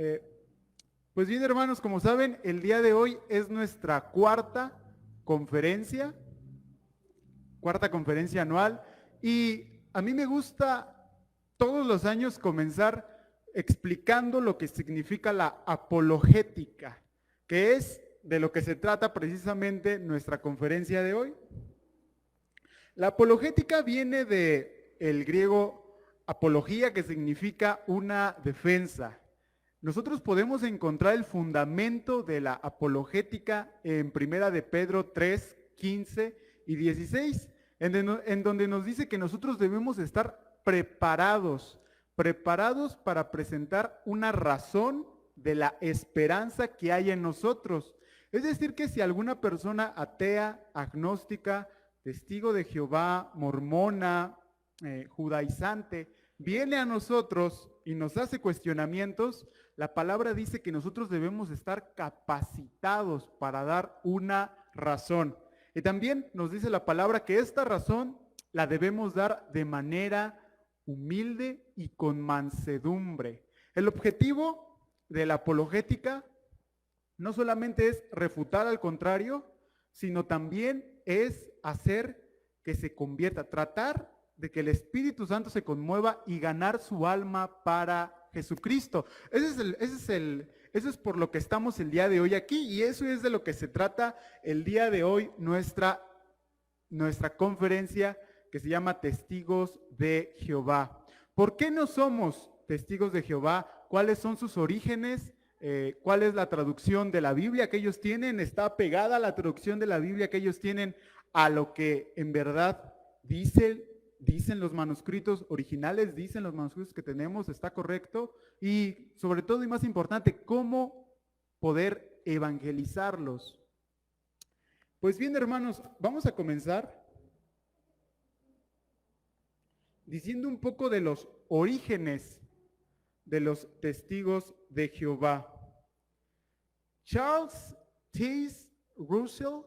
Eh, pues bien, hermanos, como saben, el día de hoy es nuestra conferencia, cuarta conferencia anual, y a mí me gusta todos los años comenzar explicando lo que significa la apologética, que es de lo que se trata precisamente nuestra conferencia de hoy. La apologética viene del griego apología, que significa una defensa. Nosotros podemos encontrar el fundamento de la apologética en Primera de Pedro 3, 15 y 16, en donde nos dice que nosotros debemos estar preparados para presentar una razón de la esperanza que hay en nosotros. Es decir, que si alguna persona atea, agnóstica, testigo de Jehová, mormona, judaizante, viene a nosotros y nos hace cuestionamientos, la palabra dice que nosotros debemos estar capacitados para dar una razón. Y también nos dice la palabra que esta razón la debemos dar de manera humilde y con mansedumbre. El objetivo de la apologética no solamente es refutar al contrario, sino también es hacer que se convierta, tratar de que el Espíritu Santo se conmueva y ganar su alma para Jesucristo. Eso es por lo que estamos el día de hoy aquí, y eso es de lo que se trata el día de hoy nuestra conferencia, que se llama Testigos de Jehová. ¿Por qué no somos testigos de Jehová? ¿Cuáles son sus orígenes? ¿Cuál es la traducción de la Biblia que ellos tienen? ¿Está pegada la traducción de la Biblia que ellos tienen a lo que en verdad dicen los manuscritos originales, dicen los manuscritos que tenemos? ¿Está correcto? Y sobre todo, y más importante, ¿cómo poder evangelizarlos? Pues bien, hermanos, vamos a comenzar diciendo un poco de los orígenes de los testigos de Jehová. Charles T. Russell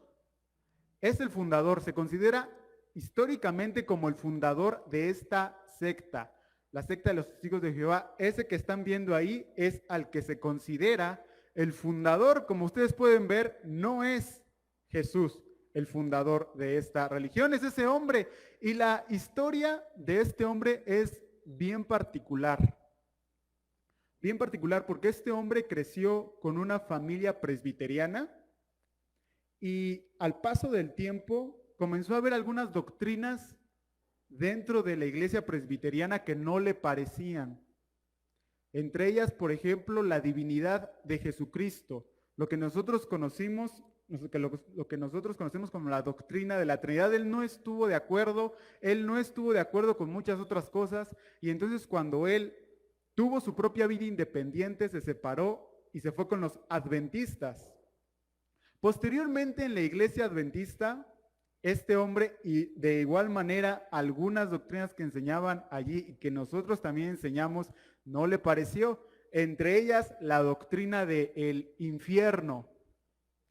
es el fundador, se considera históricamente como el fundador de esta secta, la secta de los testigos de Jehová. Ese que están viendo ahí es al que se considera el fundador. Como ustedes pueden ver, no es Jesús el fundador de esta religión, es ese hombre. Y la historia de este hombre es bien particular porque este hombre creció con una familia presbiteriana y al paso del tiempo comenzó a haber algunas doctrinas dentro de la iglesia presbiteriana que no le parecían. Entre ellas, por ejemplo, la divinidad de Jesucristo, lo que nosotros conocemos como la doctrina de la Trinidad. Él no estuvo de acuerdo con muchas otras cosas, y entonces cuando él tuvo su propia vida independiente, se separó y se fue con los adventistas. Posteriormente, en la iglesia adventista, este hombre, y de igual manera algunas doctrinas que enseñaban allí y que nosotros también enseñamos, no le pareció. Entre ellas, la doctrina del infierno.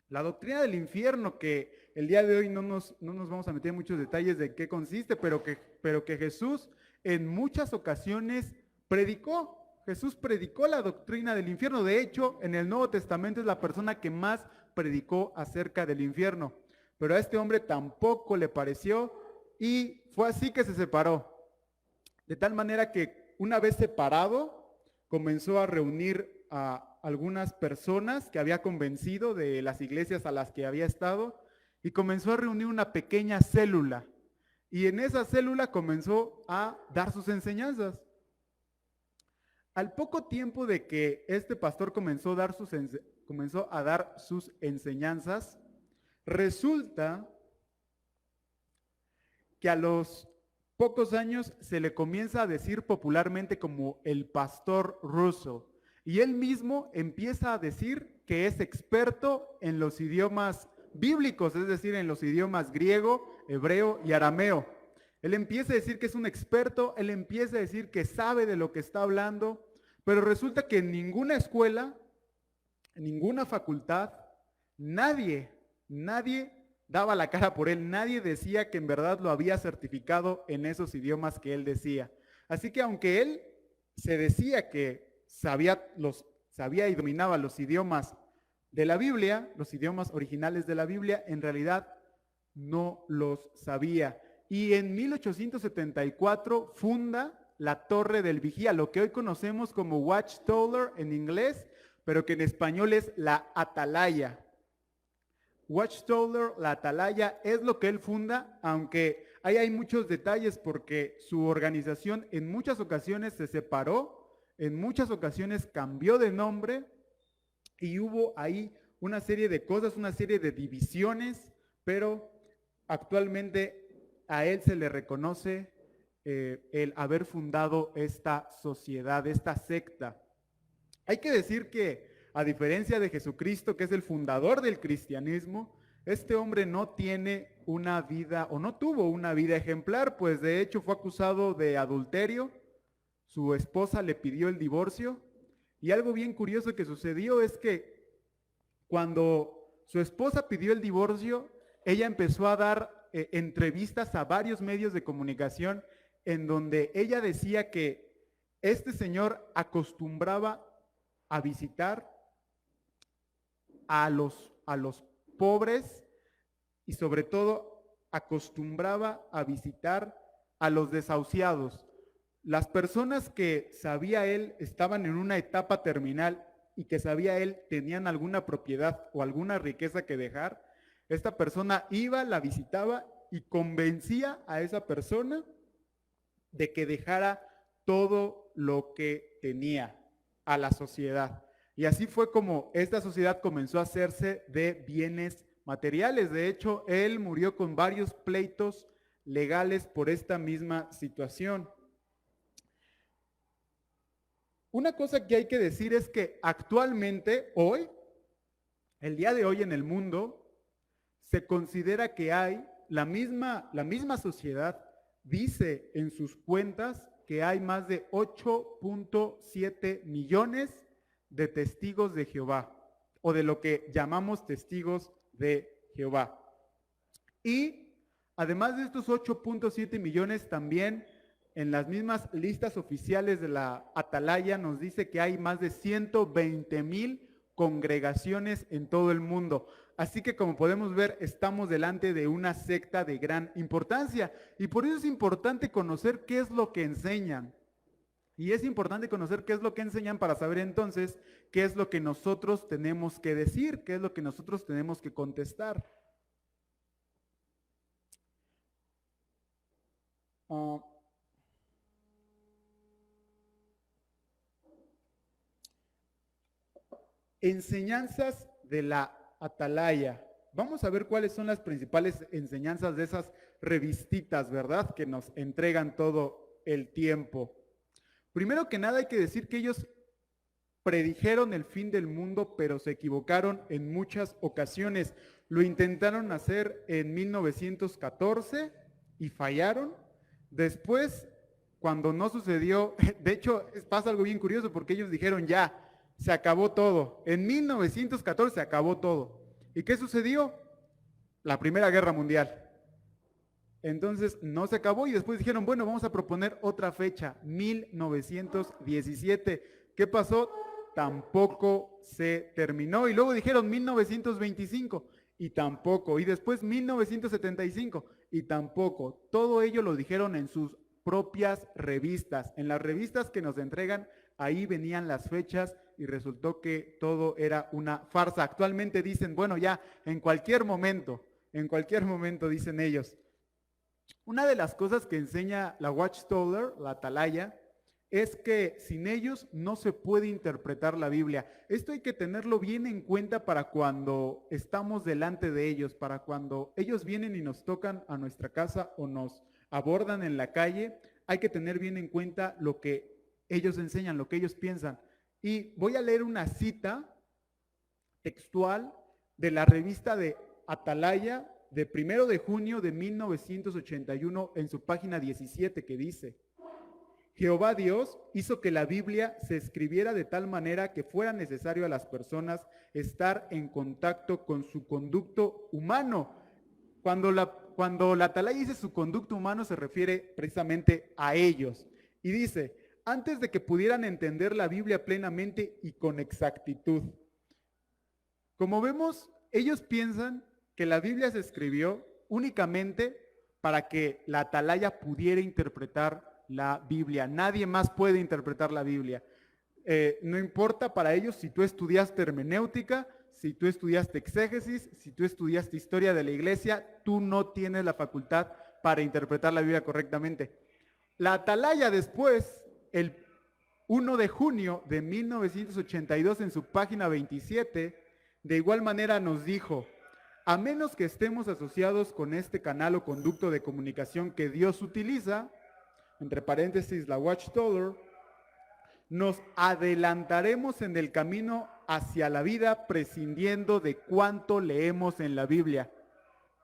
La doctrina del infierno, que el día de hoy no nos vamos a meter en muchos detalles de qué consiste, pero que Jesús en muchas ocasiones predicó. Jesús predicó la doctrina del infierno. De hecho, en el Nuevo Testamento es la persona que más predicó acerca del infierno. Pero a este hombre tampoco le pareció y fue así que se separó. De tal manera que una vez separado, comenzó a reunir a algunas personas que había convencido de las iglesias a las que había estado, y comenzó a reunir una pequeña célula. Y en esa célula comenzó a dar sus enseñanzas. Al poco tiempo de que este pastor comenzó a dar sus enseñanzas, resulta que a los pocos años se le comienza a decir popularmente como el pastor Russell. Y él mismo empieza a decir que es experto en los idiomas bíblicos, es decir, en los idiomas griego, hebreo y arameo. Él empieza a decir que es un experto, él empieza a decir que sabe de lo que está hablando, pero resulta que en ninguna escuela, en ninguna facultad, nadie daba la cara por él, nadie decía que en verdad lo había certificado en esos idiomas que él decía. Así que aunque él se decía que se sabía y dominaba los idiomas de la Biblia, los idiomas originales de la Biblia, en realidad no los sabía. Y en 1874 funda la Torre del Vigía, lo que hoy conocemos como Watchtower en inglés, pero que en español es la Atalaya. Watchtower, la Atalaya, es lo que él funda, aunque ahí hay muchos detalles porque su organización en muchas ocasiones se separó, en muchas ocasiones cambió de nombre y hubo ahí una serie de cosas, una serie de divisiones, pero actualmente a él se le reconoce el haber fundado esta sociedad, esta secta. Hay que decir que a diferencia de Jesucristo, que es el fundador del cristianismo, este hombre no tiene una vida, o no tuvo una vida ejemplar, pues de hecho fue acusado de adulterio, su esposa le pidió el divorcio, y algo bien curioso que sucedió es que cuando su esposa pidió el divorcio, ella empezó a dar entrevistas a varios medios de comunicación en donde ella decía que este señor acostumbraba a visitar a los pobres y sobre todo acostumbraba a visitar a los desahuciados. Las personas que sabía él estaban en una etapa terminal y que sabía él tenían alguna propiedad o alguna riqueza que dejar, esta persona iba, la visitaba y convencía a esa persona de que dejara todo lo que tenía a la sociedad. Y así fue como esta sociedad comenzó a hacerse de bienes materiales. De hecho, él murió con varios pleitos legales por esta misma situación. Una cosa que hay que decir es que actualmente, hoy, el día de hoy en el mundo, se considera que hay la misma sociedad, dice en sus cuentas que hay más de 8.7 millones de testigos de Jehová, o de lo que llamamos testigos de Jehová. Y además de estos 8.7 millones, también en las mismas listas oficiales de la Atalaya nos dice que hay más de 120,000 congregaciones en todo el mundo. Así que como podemos ver, estamos delante de una secta de gran importancia y por eso es importante conocer qué es lo que enseñan. Y es importante conocer qué es lo que enseñan para saber entonces qué es lo que nosotros tenemos que decir, qué es lo que nosotros tenemos que contestar. Enseñanzas de la Atalaya. Vamos a ver cuáles son las principales enseñanzas de esas revistitas, ¿verdad? Que nos entregan todo el tiempo. Primero que nada hay que decir que ellos predijeron el fin del mundo, pero se equivocaron en muchas ocasiones. Lo intentaron hacer en 1914 y fallaron. Después, cuando no sucedió, de hecho pasa algo bien curioso porque ellos dijeron ya, se acabó todo. En 1914 se acabó todo. ¿Y qué sucedió? La Primera Guerra Mundial. Entonces no se acabó y después dijeron, bueno, vamos a proponer otra fecha, 1917. ¿Qué pasó? Tampoco se terminó. Y luego dijeron 1925 y tampoco. Y después 1975 y tampoco. Todo ello lo dijeron en sus propias revistas. En las revistas que nos entregan, ahí venían las fechas y resultó que todo era una farsa. Actualmente dicen, bueno, ya en cualquier momento dicen ellos. Una de las cosas que enseña la Watchtower, la Atalaya, es que sin ellos no se puede interpretar la Biblia. Esto hay que tenerlo bien en cuenta para cuando estamos delante de ellos, para cuando ellos vienen y nos tocan a nuestra casa o nos abordan en la calle, hay que tener bien en cuenta lo que ellos enseñan, lo que ellos piensan. Y voy a leer una cita textual de la revista de Atalaya de 1 de junio de 1981 en su página 17 que dice: Jehová Dios hizo que la Biblia se escribiera de tal manera que fuera necesario a las personas estar en contacto con su conducto humano. Cuando la Atalaya dice su conducto humano se refiere precisamente a ellos. Y dice: antes de que pudieran entender la Biblia plenamente y con exactitud. Como vemos, ellos piensan que la Biblia se escribió únicamente para que la atalaya pudiera interpretar la Biblia. Nadie más puede interpretar la Biblia. No importa para ellos si tú estudiaste hermenéutica, si tú estudiaste exégesis, si tú estudiaste historia de la iglesia, tú no tienes la facultad para interpretar la Biblia correctamente. La atalaya después, el 1 de junio de 1982, en su página 27, de igual manera nos dijo: a menos que estemos asociados con este canal o conducto de comunicación que Dios utiliza, entre paréntesis la Watchtower, nos adelantaremos en el camino hacia la vida prescindiendo de cuánto leemos en la Biblia.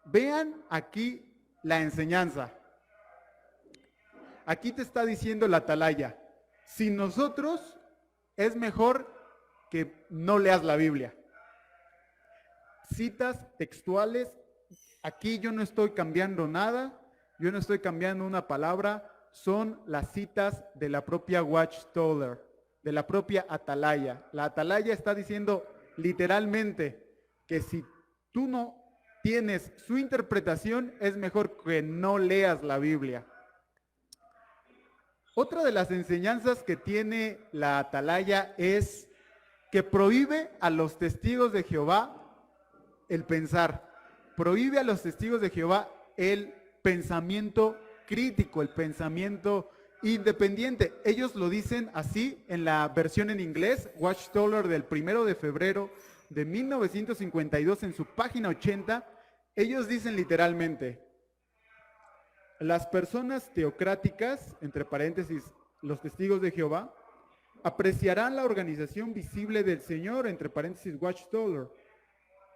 Vean aquí la enseñanza. Aquí te está diciendo la atalaya: sin nosotros es mejor que no leas la Biblia. Citas textuales, aquí yo no estoy cambiando nada, yo no estoy cambiando una palabra, son las citas de la propia Watchtower, de la propia atalaya. La atalaya está diciendo literalmente que si tú no tienes su interpretación, es mejor que no leas la Biblia. Otra de las enseñanzas que tiene la atalaya es que prohíbe a los testigos de Jehová el pensar, prohíbe a los testigos de Jehová el pensamiento crítico, el pensamiento independiente. Ellos lo dicen así en la versión en inglés, Watchtower del 1 de febrero de 1952, en su página 80, ellos dicen literalmente: las personas teocráticas, entre paréntesis, los testigos de Jehová, apreciarán la organización visible del Señor, entre paréntesis, Watchtower,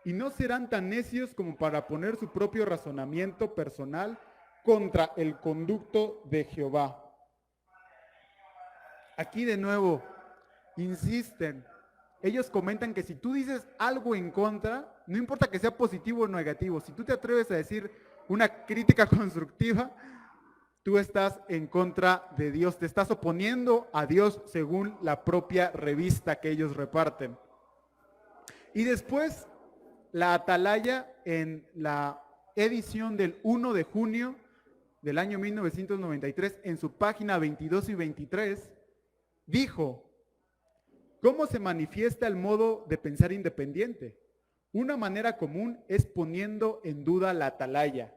y no serán tan necios como para poner su propio razonamiento personal contra el conducto de Jehová. Aquí de nuevo, insisten. Ellos comentan que si tú dices algo en contra, no importa que sea positivo o negativo, si tú te atreves a decir una crítica constructiva, tú estás en contra de Dios, te estás oponiendo a Dios según la propia revista que ellos reparten. Y después, la atalaya, en la edición del 1 de junio del año 1993, en su página 22 y 23, dijo: ¿cómo se manifiesta el modo de pensar independiente? Una manera común es poniendo en duda la atalaya.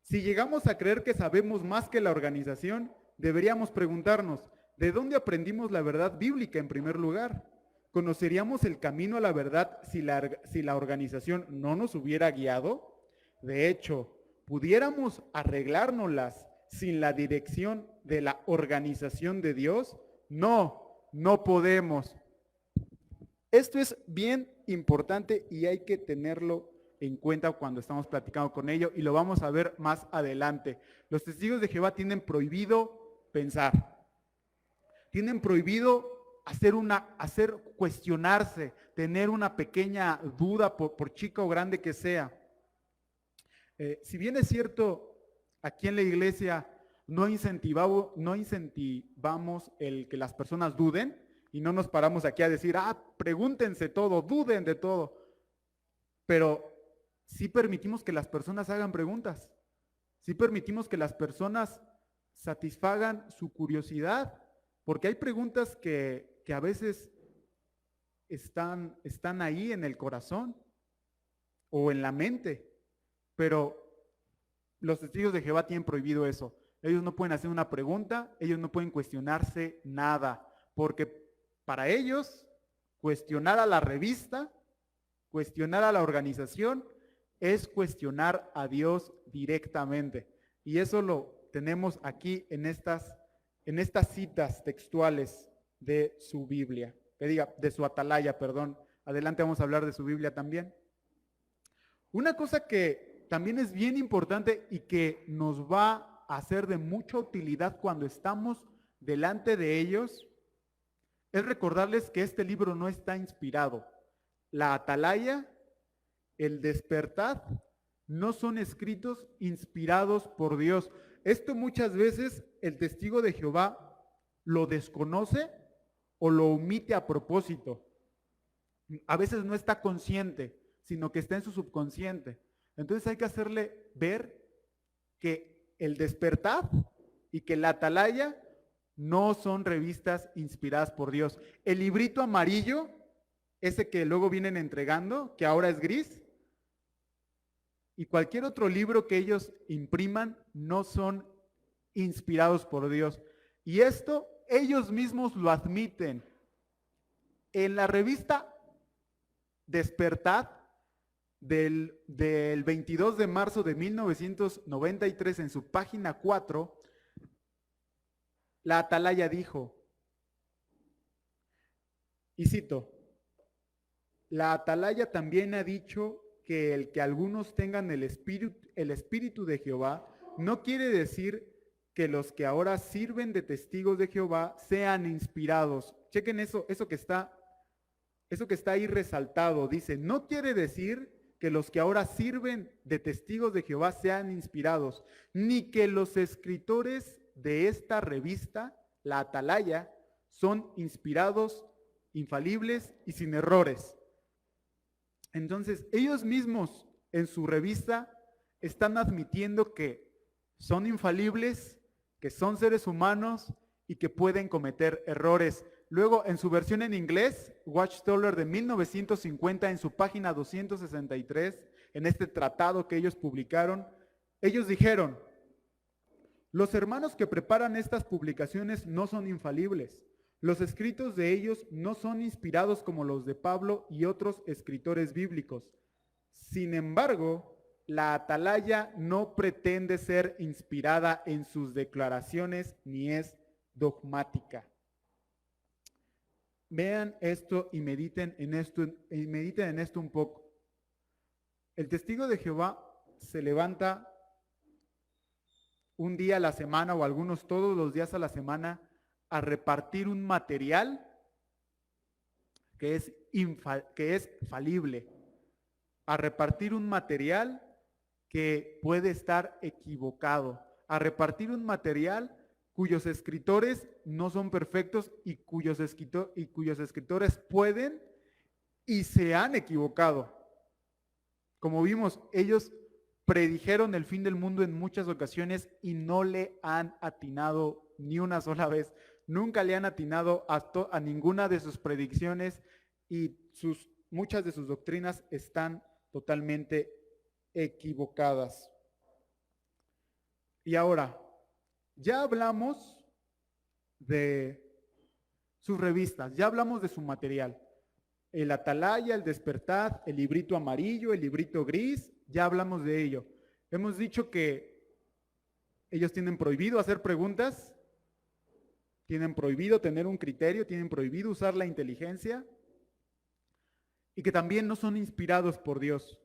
Si llegamos a creer que sabemos más que la organización, deberíamos preguntarnos: ¿de dónde aprendimos la verdad bíblica en primer lugar? ¿Conoceríamos el camino a la verdad si la organización no nos hubiera guiado? De hecho, ¿pudiéramos arreglárnoslas sin la dirección de la organización de Dios? No, no podemos. Esto es bien importante y hay que tenerlo en cuenta cuando estamos platicando con ellos, y lo vamos a ver más adelante. Los testigos de Jehová tienen prohibido pensar, tienen prohibido cuestionarse, tener una pequeña duda, por chica o grande que sea. Si bien es cierto, aquí en la iglesia no incentivamos el que las personas duden, y no nos paramos aquí a decir: pregúntense todo, duden de todo, pero sí permitimos que las personas hagan preguntas, sí permitimos que las personas satisfagan su curiosidad, porque hay preguntas que a veces están ahí en el corazón o en la mente, pero los testigos de Jehová tienen prohibido eso. Ellos no pueden hacer una pregunta, ellos no pueden cuestionarse nada, porque para ellos cuestionar a la revista, cuestionar a la organización, es cuestionar a Dios directamente. Y eso lo tenemos aquí en estas citas textuales de su Biblia, de su atalaya, perdón. Adelante vamos a hablar de su Biblia también. Una cosa que también es bien importante y que nos va a ser de mucha utilidad cuando estamos delante de ellos, es recordarles que este libro no está inspirado. La atalaya, el despertar, no son escritos inspirados por Dios. Esto muchas veces el testigo de Jehová lo desconoce o lo omite a propósito. A veces no está consciente, sino que está en su subconsciente. Entonces hay que hacerle ver que el Despertar y que la Atalaya no son revistas inspiradas por Dios. El librito amarillo, ese que luego vienen entregando, que ahora es gris, y cualquier otro libro que ellos impriman, no son inspirados por Dios. Y esto ellos mismos lo admiten. En la revista Despertar del 22 de marzo de 1993, en su página 4, la Atalaya dijo, y cito, la Atalaya también ha dicho que el que algunos tengan el espíritu de Jehová no quiere decir que los que ahora sirven de testigos de Jehová sean inspirados. Chequen eso que está ahí resaltado. Dice, no quiere decir que los que ahora sirven de testigos de Jehová sean inspirados, ni que los escritores de esta revista, la Atalaya, son inspirados, infalibles y sin errores. Entonces, ellos mismos en su revista están admitiendo que son infalibles, que son seres humanos y que pueden cometer errores. Luego, en su versión en inglés, Watchtower de 1950, en su página 263, en este tratado que ellos publicaron, ellos dijeron, los hermanos que preparan estas publicaciones no son infalibles. Los escritos de ellos no son inspirados como los de Pablo y otros escritores bíblicos. Sin embargo, la Atalaya no pretende ser inspirada en sus declaraciones ni es dogmática. Vean esto y mediten en esto un poco. El testigo de Jehová se levanta un día a la semana o algunos todos los días a la semana a repartir un material que es falible, a repartir un material que puede estar equivocado, a repartir un material cuyos escritores no son perfectos y cuyos escritores pueden y se han equivocado. Como vimos, ellos predijeron el fin del mundo en muchas ocasiones y no le han atinado ni una sola vez. Nunca le han atinado a ninguna de sus predicciones y muchas de sus doctrinas están totalmente equivocadas. Y ahora, ya hablamos de sus revistas, ya hablamos de su material. El Atalaya, el Despertar, el librito amarillo, el librito gris, ya hablamos de ello. Hemos dicho que ellos tienen prohibido hacer preguntas, tienen prohibido tener un criterio, tienen prohibido usar la inteligencia y que también no son inspirados por Dios.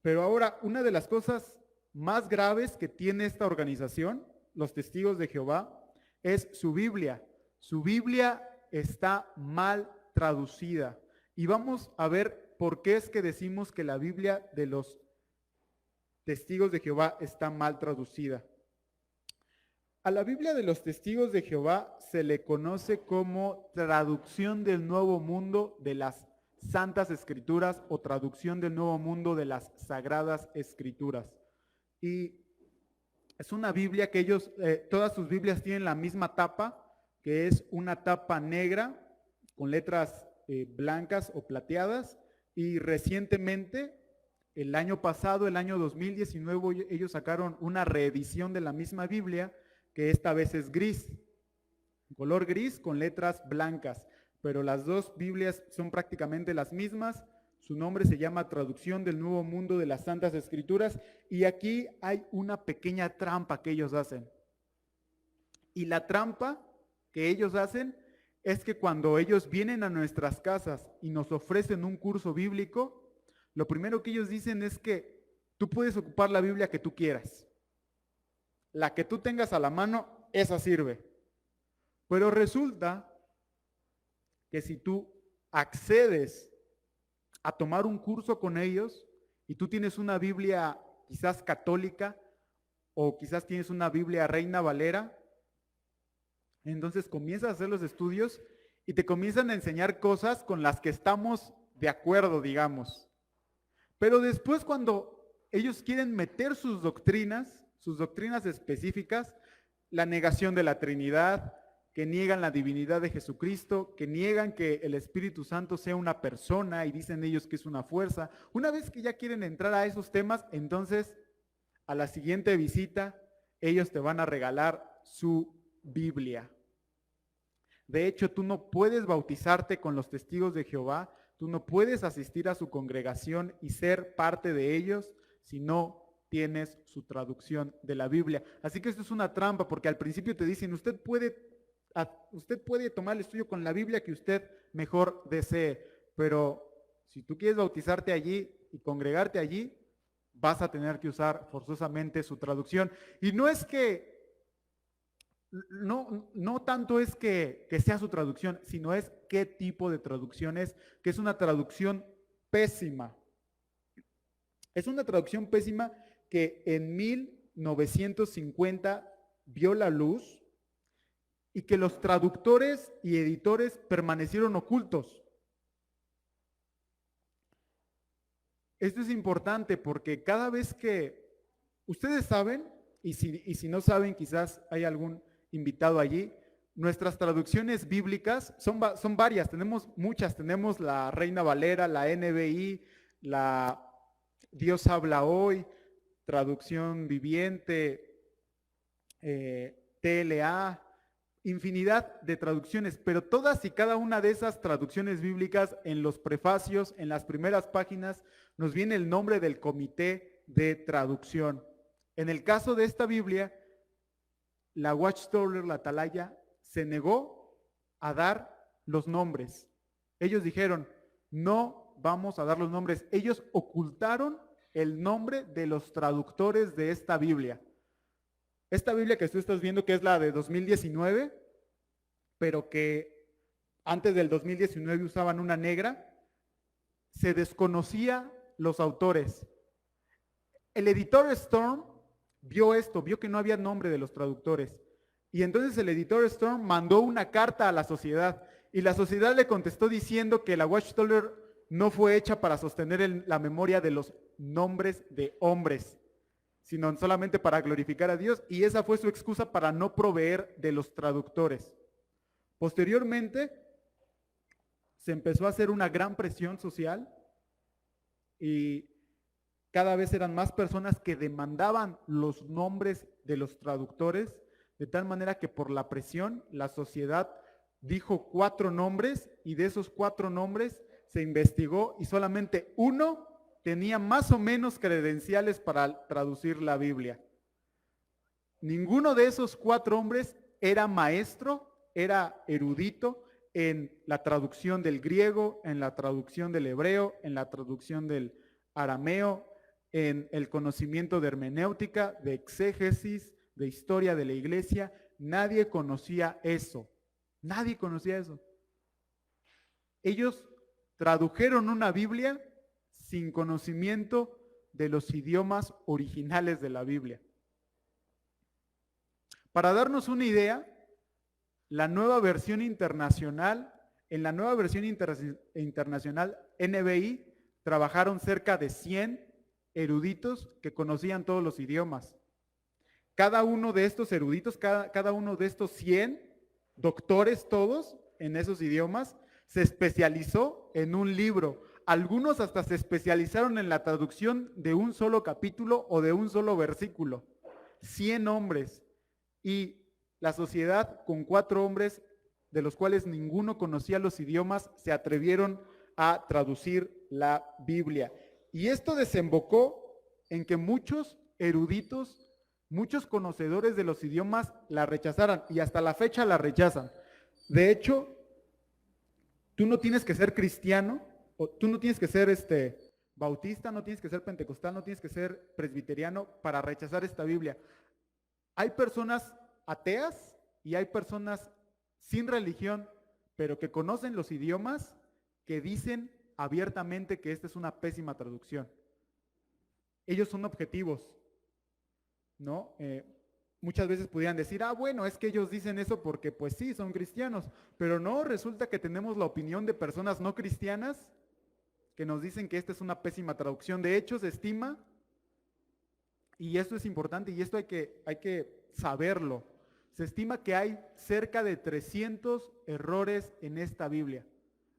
Pero ahora, una de las cosas más graves que tiene esta organización, los Testigos de Jehová, es su Biblia. Su Biblia está mal traducida. Y vamos a ver por qué es que decimos que la Biblia de los Testigos de Jehová está mal traducida. A la Biblia de los Testigos de Jehová se le conoce como traducción del Nuevo Mundo de las Santas Escrituras o traducción del Nuevo Mundo de las Sagradas Escrituras. Y es una Biblia que ellos, todas sus Biblias tienen la misma tapa, que es una tapa negra con letras blancas o plateadas. Y recientemente, el año pasado, el año 2019, ellos sacaron una reedición de la misma Biblia, que esta vez es gris, color gris con letras blancas, pero las dos Biblias son prácticamente las mismas. Su nombre se llama Traducción del Nuevo Mundo de las Santas Escrituras, y aquí hay una pequeña trampa que ellos hacen. Y la trampa que ellos hacen es que cuando ellos vienen a nuestras casas y nos ofrecen un curso bíblico, lo primero que ellos dicen es que tú puedes ocupar la Biblia que tú quieras. La que tú tengas a la mano, esa sirve. Pero resulta que si tú accedes a tomar un curso con ellos y tú tienes una Biblia quizás católica o quizás tienes una Biblia Reina Valera, entonces comienzas a hacer los estudios y te comienzan a enseñar cosas con las que estamos de acuerdo, digamos. Pero después cuando ellos quieren meter sus doctrinas específicas, la negación de la Trinidad, que niegan la divinidad de Jesucristo, que niegan que el Espíritu Santo sea una persona y dicen ellos que es una fuerza. Una vez que ya quieren entrar a esos temas, entonces a la siguiente visita ellos te van a regalar su Biblia. De hecho, tú no puedes bautizarte con los testigos de Jehová, tú no puedes asistir a su congregación y ser parte de ellos si no tienes su traducción de la Biblia. Así que esto es una trampa, porque al principio te dicen, usted puede tomar el estudio con la Biblia que usted mejor desee, pero si tú quieres bautizarte allí y congregarte allí, vas a tener que usar forzosamente su traducción. Y no es que no tanto es que sea su traducción, sino es qué tipo de traducción es, que es una traducción pésima. Es una traducción pésima que en 1950 vio la luz y que los traductores y editores permanecieron ocultos. Esto es importante porque cada vez que ustedes saben, y si no saben, quizás hay algún invitado allí, nuestras traducciones bíblicas son varias, tenemos muchas, tenemos la Reina Valera, la NBI, la Dios habla hoy, traducción viviente, TLA, infinidad de traducciones, pero todas y cada una de esas traducciones bíblicas, en los prefacios, en las primeras páginas, nos viene el nombre del comité de traducción. En el caso de esta Biblia, la Watchtower, la Atalaya, se negó a dar los nombres. Ellos dijeron, no vamos a dar los nombres. Ellos ocultaron el nombre de los traductores de esta Biblia. Esta Biblia que tú estás viendo, que es la de 2019, pero que antes del 2019 usaban una negra, se desconocía los autores. El editor Storm vio esto, vio que no había nombre de los traductores. Y entonces el editor Storm mandó una carta a la sociedad y la sociedad le contestó diciendo que la Watchtower no fue hecha para sostener la memoria de los nombres de hombres, sino solamente para glorificar a Dios, y esa fue su excusa para no proveer de los traductores. Posteriormente, se empezó a hacer una gran presión social y cada vez eran más personas que demandaban los nombres de los traductores, de tal manera que por la presión la sociedad dijo 4 nombres y de esos 4 nombres se investigó y solamente uno tenía más o menos credenciales para traducir la Biblia. Ninguno de esos 4 hombres era maestro, era erudito en la traducción del griego, en la traducción del hebreo, en la traducción del arameo, en el conocimiento de hermenéutica, de exégesis, de historia de la iglesia. Nadie conocía eso. Nadie conocía eso. Ellos tradujeron una Biblia sin conocimiento de los idiomas originales de la Biblia. Para darnos una idea, la nueva versión internacional, en la nueva versión internacional NBI, trabajaron cerca de 100 eruditos que conocían todos los idiomas. Cada uno de estos eruditos, cada uno de estos 100 doctores todos en esos idiomas, se especializó en un libro. Algunos hasta se especializaron en la traducción de un solo capítulo o de un solo versículo. 100 hombres. Y la sociedad con 4 hombres, de los cuales ninguno conocía los idiomas, se atrevieron a traducir la Biblia. Y esto desembocó en que muchos eruditos, muchos conocedores de los idiomas la rechazaran, y hasta la fecha la rechazan. De hecho, tú no tienes que ser cristiano, o tú no tienes que ser bautista, no tienes que ser pentecostal, no tienes que ser presbiteriano para rechazar esta Biblia. Hay personas ateas y hay personas sin religión, pero que conocen los idiomas, que dicen abiertamente que esta es una pésima traducción. Ellos son objetivos. ¿no? Muchas veces pudieran decir, bueno, es que ellos dicen eso porque pues sí, son cristianos, pero no, resulta que tenemos la opinión de personas no cristianas que nos dicen que esta es una pésima traducción. De hecho, se estima, y esto es importante y esto hay que saberlo, se estima que hay cerca de 300 errores en esta Biblia.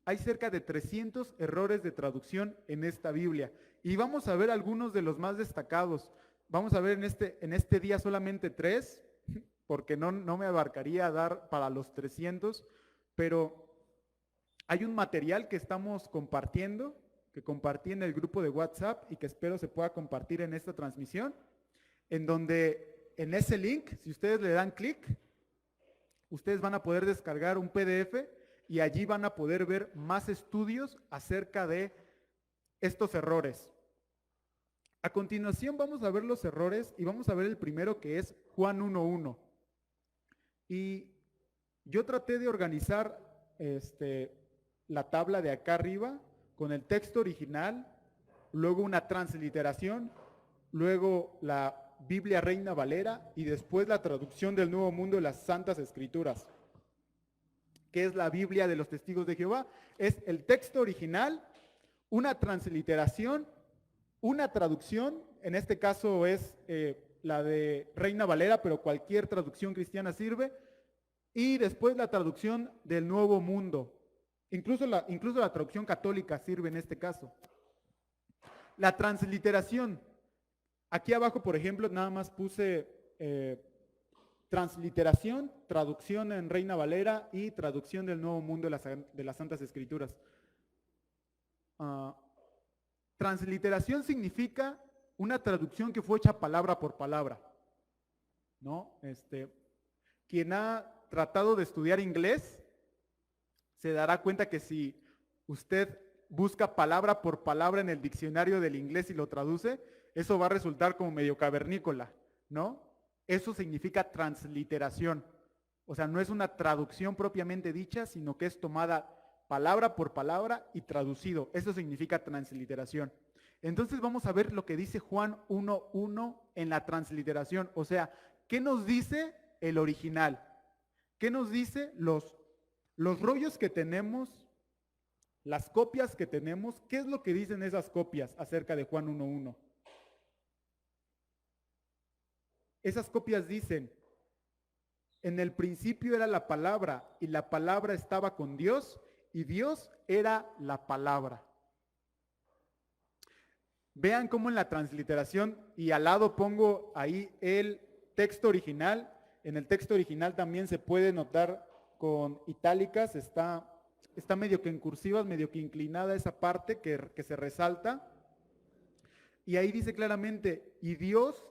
Hay cerca de 300 errores de traducción en esta Biblia. Y vamos a ver algunos de los más destacados. Vamos a ver en este día solamente 3, porque no me abarcaría dar para los 300, pero hay un material que estamos compartiendo, que compartí en el grupo de WhatsApp y que espero se pueda compartir en esta transmisión, en donde en ese link, si ustedes le dan clic, ustedes van a poder descargar un PDF y allí van a poder ver más estudios acerca de estos errores. A continuación vamos a ver los errores y vamos a ver el primero, que es Juan 1:1. Y yo traté de organizar la tabla de acá arriba con el texto original, luego una transliteración, luego la Biblia Reina Valera y después la traducción del Nuevo Mundo de las Santas Escrituras. ¿Qué es la Biblia de los Testigos de Jehová? Es el texto original, una transliteración, una traducción, en este caso es la de Reina Valera, pero cualquier traducción cristiana sirve, y después la traducción del Nuevo Mundo. Incluso la traducción católica sirve en este caso. La transliteración. Aquí abajo, por ejemplo, nada más puse transliteración, traducción en Reina Valera y traducción del Nuevo Mundo de las Santas Escrituras. Transliteración significa una traducción que fue hecha palabra por palabra, ¿no? Quien ha tratado de estudiar inglés se dará cuenta que si usted busca palabra por palabra en el diccionario del inglés y lo traduce, eso va a resultar como medio cavernícola, ¿no? Eso significa transliteración. O sea, no es una traducción propiamente dicha, sino que es tomada palabra por palabra y traducido. Eso significa transliteración. Entonces vamos a ver lo que dice Juan 1:1 en la transliteración. O sea, ¿qué nos dice el original? ¿Qué nos dice los rollos que tenemos, las copias que tenemos? ¿Qué es lo que dicen esas copias acerca de Juan 1:1? Esas copias dicen, en el principio era la palabra y la palabra estaba con Dios y Dios era la palabra. Vean cómo en la transliteración, y al lado pongo ahí el texto original. En el texto original también se puede notar con itálicas, está medio que en cursivas, medio que inclinada esa parte que se resalta. Y ahí dice claramente, y Dios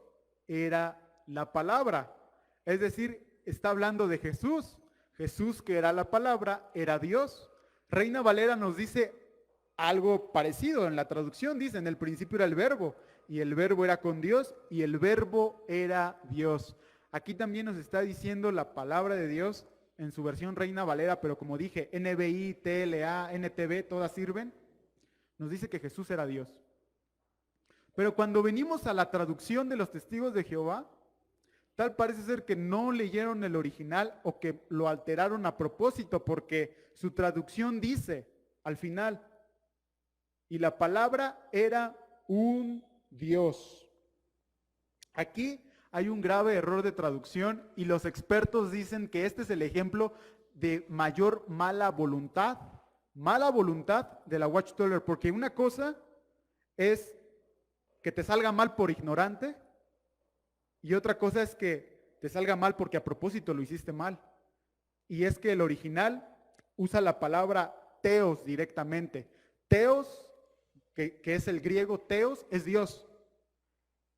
era la palabra. Es decir, está hablando de Jesús. Jesús, que era la palabra, era Dios. Reina Valera nos dice algo parecido en la traducción. Dice, en el principio era el verbo, y el verbo era con Dios, y el verbo era Dios. Aquí también nos está diciendo la palabra de Dios en su versión Reina Valera, pero como dije, NBI, TLA, NTV, todas sirven. Nos dice que Jesús era Dios. Pero cuando venimos a la traducción de los Testigos de Jehová, tal parece ser que no leyeron el original o que lo alteraron a propósito, porque su traducción dice al final, y la palabra era un Dios. Aquí hay un grave error de traducción y los expertos dicen que este es el ejemplo de mayor mala voluntad de la Watchtower, porque una cosa es que te salga mal por ignorante y otra cosa es que te salga mal porque a propósito lo hiciste mal. Y es que el original usa la palabra teos directamente. Teos, que es el griego, teos es Dios.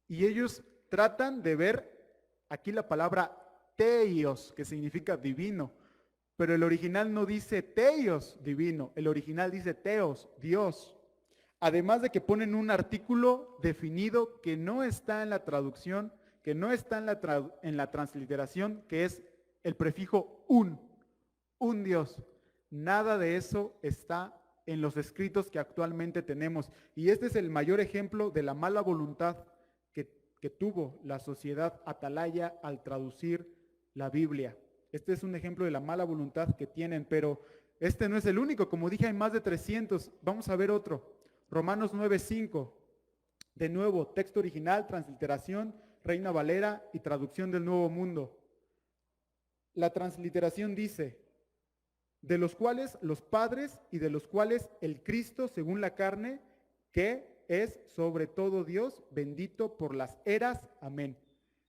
Y ellos tratan de ver aquí la palabra teios, que significa divino. Pero el original no dice teios, divino. El original dice teos, Dios. Además de que ponen un artículo definido que no está en la traducción, que no está en la transliteración, que es el prefijo un Dios. Nada de eso está en los escritos que actualmente tenemos. Y este es el mayor ejemplo de la mala voluntad que tuvo la sociedad atalaya al traducir la Biblia. Este es un ejemplo de la mala voluntad que tienen, pero este no es el único. Como dije, hay más de 300. Vamos a ver otro. Romanos 9:5. De nuevo, texto original, transliteración, Reina Valera y traducción del Nuevo Mundo. La transliteración dice, de los cuales los padres y de los cuales el Cristo según la carne, que es sobre todo Dios, bendito por las eras. Amén.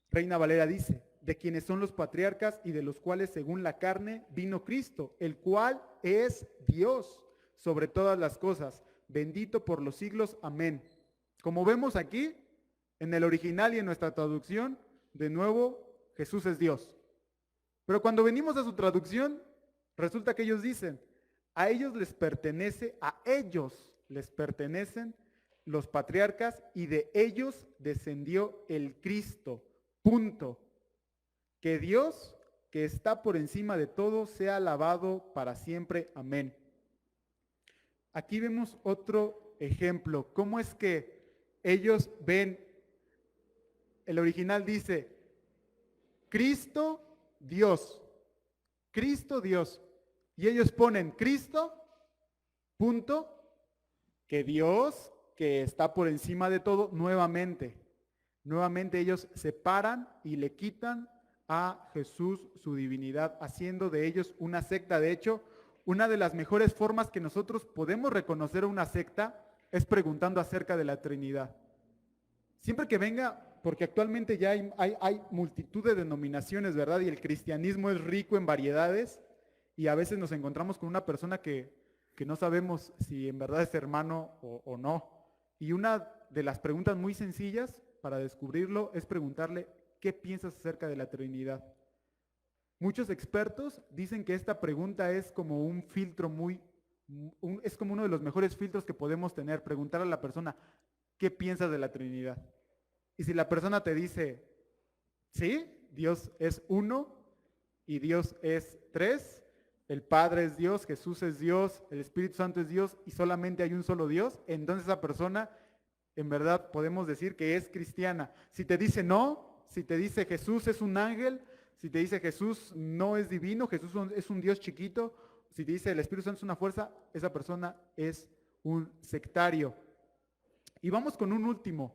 Reina Valera dice, de quienes son los patriarcas y de los cuales según la carne vino Cristo, el cual es Dios sobre todas las cosas, bendito por los siglos. Amén. Como vemos aquí, en el original y en nuestra traducción, de nuevo, Jesús es Dios. Pero cuando venimos a su traducción, resulta que ellos dicen, a ellos les pertenecen los patriarcas y de ellos descendió el Cristo. Punto. Que Dios, que está por encima de todo, sea alabado para siempre. Amén. Aquí vemos otro ejemplo. ¿Cómo es que ellos ven? El original dice, Cristo, Dios. Cristo, Dios. Y ellos ponen Cristo, punto, que Dios, que está por encima de todo, nuevamente ellos separan y le quitan a Jesús su divinidad, haciendo de ellos una secta. De hecho, una de las mejores formas que nosotros podemos reconocer una secta es preguntando acerca de la Trinidad. Siempre que venga, porque actualmente ya hay multitud de denominaciones, ¿verdad? Y el cristianismo es rico en variedades y a veces nos encontramos con una persona que no sabemos si en verdad es hermano o no. Y una de las preguntas muy sencillas para descubrirlo es preguntarle, ¿qué piensas acerca de la Trinidad? Muchos expertos dicen que esta pregunta es como un filtro es como uno de los mejores filtros que podemos tener, preguntar a la persona, ¿qué piensas de la Trinidad? Y si la persona te dice, sí, Dios es uno y Dios es tres, el Padre es Dios, Jesús es Dios, el Espíritu Santo es Dios y solamente hay un solo Dios, entonces esa persona en verdad podemos decir que es cristiana. Si te dice no, si te dice Jesús es un ángel, si te dice Jesús no es divino, Jesús es un Dios chiquito, si te dice el Espíritu Santo es una fuerza, esa persona es un sectario. Y vamos con un último.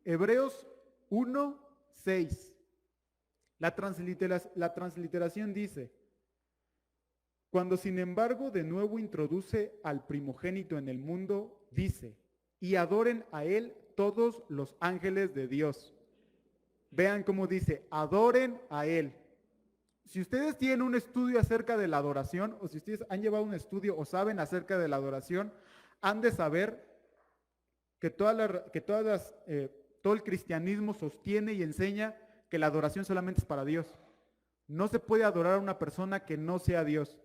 Hebreos 1:6. La transliteración dice, cuando sin embargo de nuevo introduce al primogénito en el mundo, dice, y adoren a él todos los ángeles de Dios. Vean cómo dice, adoren a él. Si ustedes tienen un estudio acerca de la adoración, o si ustedes han llevado un estudio o saben acerca de la adoración, han de saber que todo el cristianismo sostiene y enseña que la adoración solamente es para Dios. No se puede adorar a una persona que no sea Dios.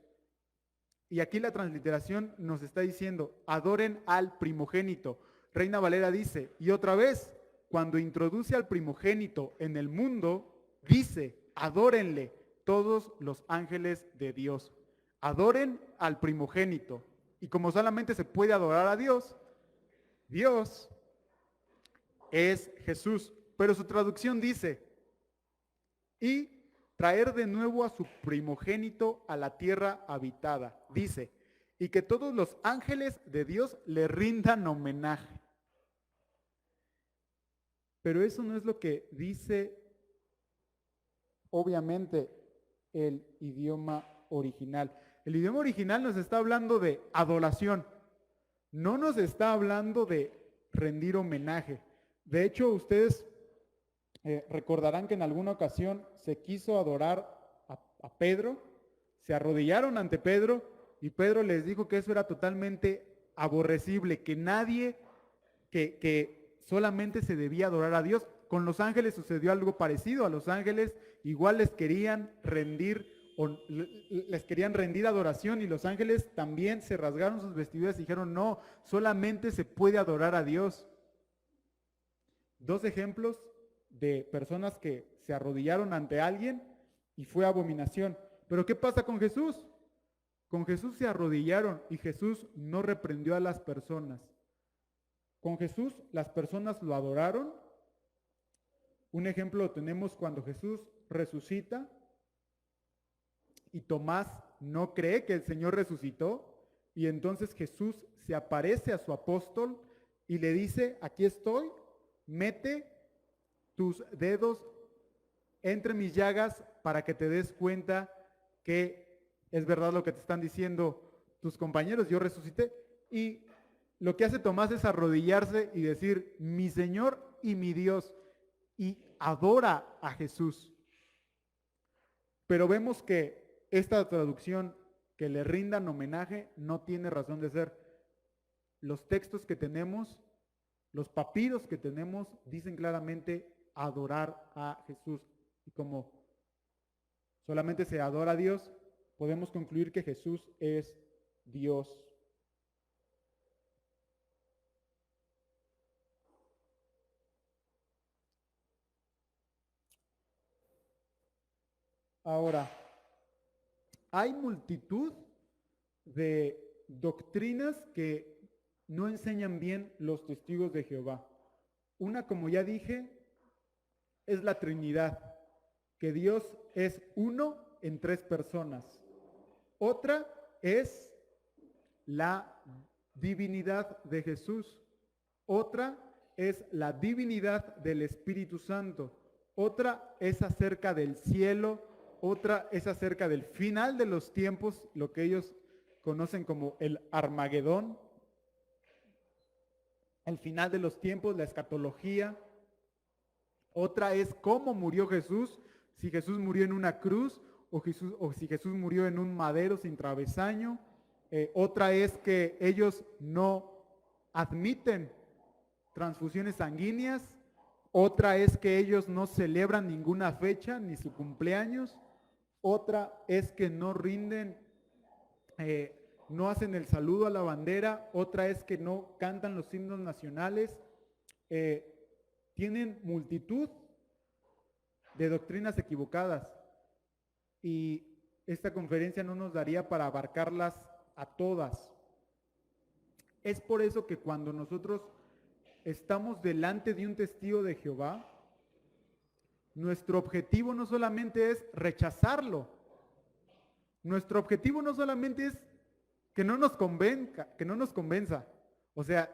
Y aquí la transliteración nos está diciendo, adoren al primogénito. Reina Valera dice, y otra vez, cuando introduce al primogénito en el mundo, dice, adórenle todos los ángeles de Dios. Adoren al primogénito. Y como solamente se puede adorar a Dios, Dios es Jesús. Pero su traducción dice, y traer de nuevo a su primogénito a la tierra habitada. Dice, y que todos los ángeles de Dios le rindan homenaje. Pero eso no es lo que dice, obviamente, el idioma original. El idioma original nos está hablando de adoración. No nos está hablando de rendir homenaje. De hecho, ustedes recordarán que en alguna ocasión se quiso adorar a Pedro, se arrodillaron ante Pedro y Pedro les dijo que eso era totalmente aborrecible, que nadie, que solamente se debía adorar a Dios. Con los ángeles sucedió algo parecido. A los ángeles igual les querían rendir adoración y los ángeles también se rasgaron sus vestiduras y dijeron, no, solamente se puede adorar a Dios. Dos ejemplos de personas que se arrodillaron ante alguien y fue abominación. Pero ¿qué pasa con Jesús? Con Jesús se arrodillaron y Jesús no reprendió a las personas. Con Jesús las personas lo adoraron Un ejemplo lo tenemos cuando Jesús resucita y Tomás no cree que el Señor resucitó, y entonces Jesús se aparece a su apóstol y le dice, aquí estoy, mete tus dedos entre mis llagas para que te des cuenta que es verdad lo que te están diciendo tus compañeros, yo resucité. Y lo que hace Tomás es arrodillarse y decir, mi Señor y mi Dios, y adora a Jesús. Pero vemos que esta traducción, que le rindan homenaje, no tiene razón de ser. Los textos que tenemos, los papiros que tenemos, dicen claramente adorar a Jesús. Y como solamente se adora a Dios, podemos concluir que Jesús es Dios. Ahora, hay multitud de doctrinas que no enseñan bien los testigos de Jehová. Una, como ya dije, es la Trinidad, que Dios es uno en tres personas. Otra es la divinidad de Jesús. Otra es la divinidad del Espíritu Santo. Otra es acerca del cielo. Otra es acerca del final de los tiempos, lo que ellos conocen como el Armagedón. El final de los tiempos, la escatología. Otra es cómo murió Jesús, si Jesús murió en una cruz o si Jesús murió en un madero sin travesaño. Otra es que ellos no admiten transfusiones sanguíneas. Otra es que ellos no celebran ninguna fecha ni su cumpleaños. Otra es que no rinden, no hacen el saludo a la bandera. Otra es que no cantan los himnos nacionales. Tienen multitud de doctrinas equivocadas y esta conferencia no nos daría para abarcarlas a todas. Es por eso que cuando nosotros estamos delante de un testigo de Jehová, nuestro objetivo no solamente es rechazarlo, nuestro objetivo no solamente es que no nos convenza. O sea,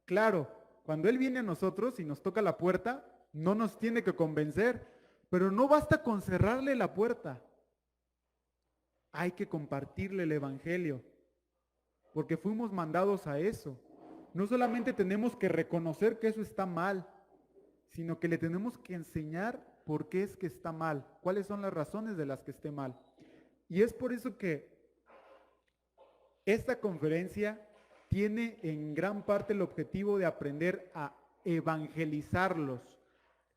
claro, cuando Él viene a nosotros y nos toca la puerta, no nos tiene que convencer, pero no basta con cerrarle la puerta. Hay que compartirle el Evangelio, porque fuimos mandados a eso. No solamente tenemos que reconocer que eso está mal, sino que le tenemos que enseñar por qué es que está mal, cuáles son las razones de las que esté mal. Y es por eso que esta conferencia tiene en gran parte el objetivo de aprender a evangelizarlos.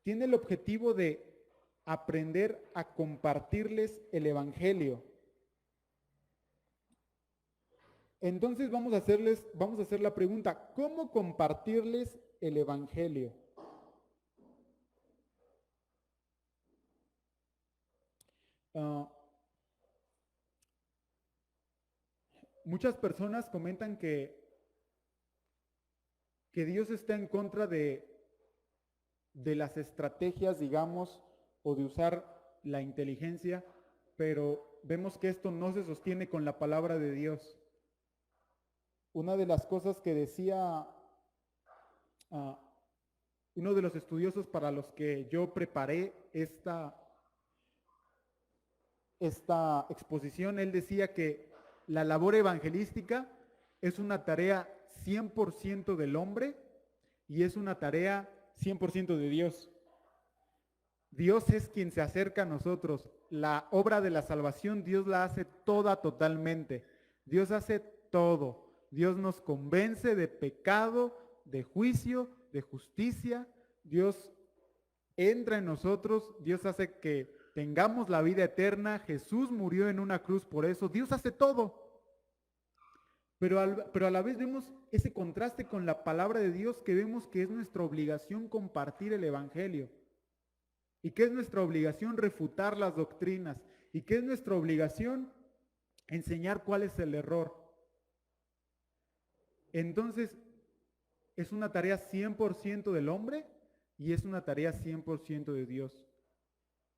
Tiene el objetivo de aprender a compartirles el Evangelio. Entonces vamos a hacer la pregunta, ¿cómo compartirles el Evangelio? Muchas personas comentan que Dios está en contra de las estrategias, digamos, o de usar la inteligencia, pero vemos que esto no se sostiene con la palabra de Dios. Una de las cosas que decía uno de los estudiosos para los que yo preparé esta exposición, él decía que la labor evangelística es una tarea 100% del hombre y es una tarea 100% de Dios. Dios es quien se acerca a nosotros. La obra de la salvación Dios la hace toda totalmente. Dios hace todo. Dios nos convence de pecado, de juicio, de justicia. Dios entra en nosotros. Dios hace que tengamos la vida eterna. Jesús murió en una cruz por eso. Dios hace todo. Pero a la vez vemos ese contraste con la palabra de Dios, que vemos que es nuestra obligación compartir el Evangelio. Y que es nuestra obligación refutar las doctrinas. Y que es nuestra obligación enseñar cuál es el error. Entonces, ¿es una tarea 100% del hombre? y es una tarea 100% de Dios.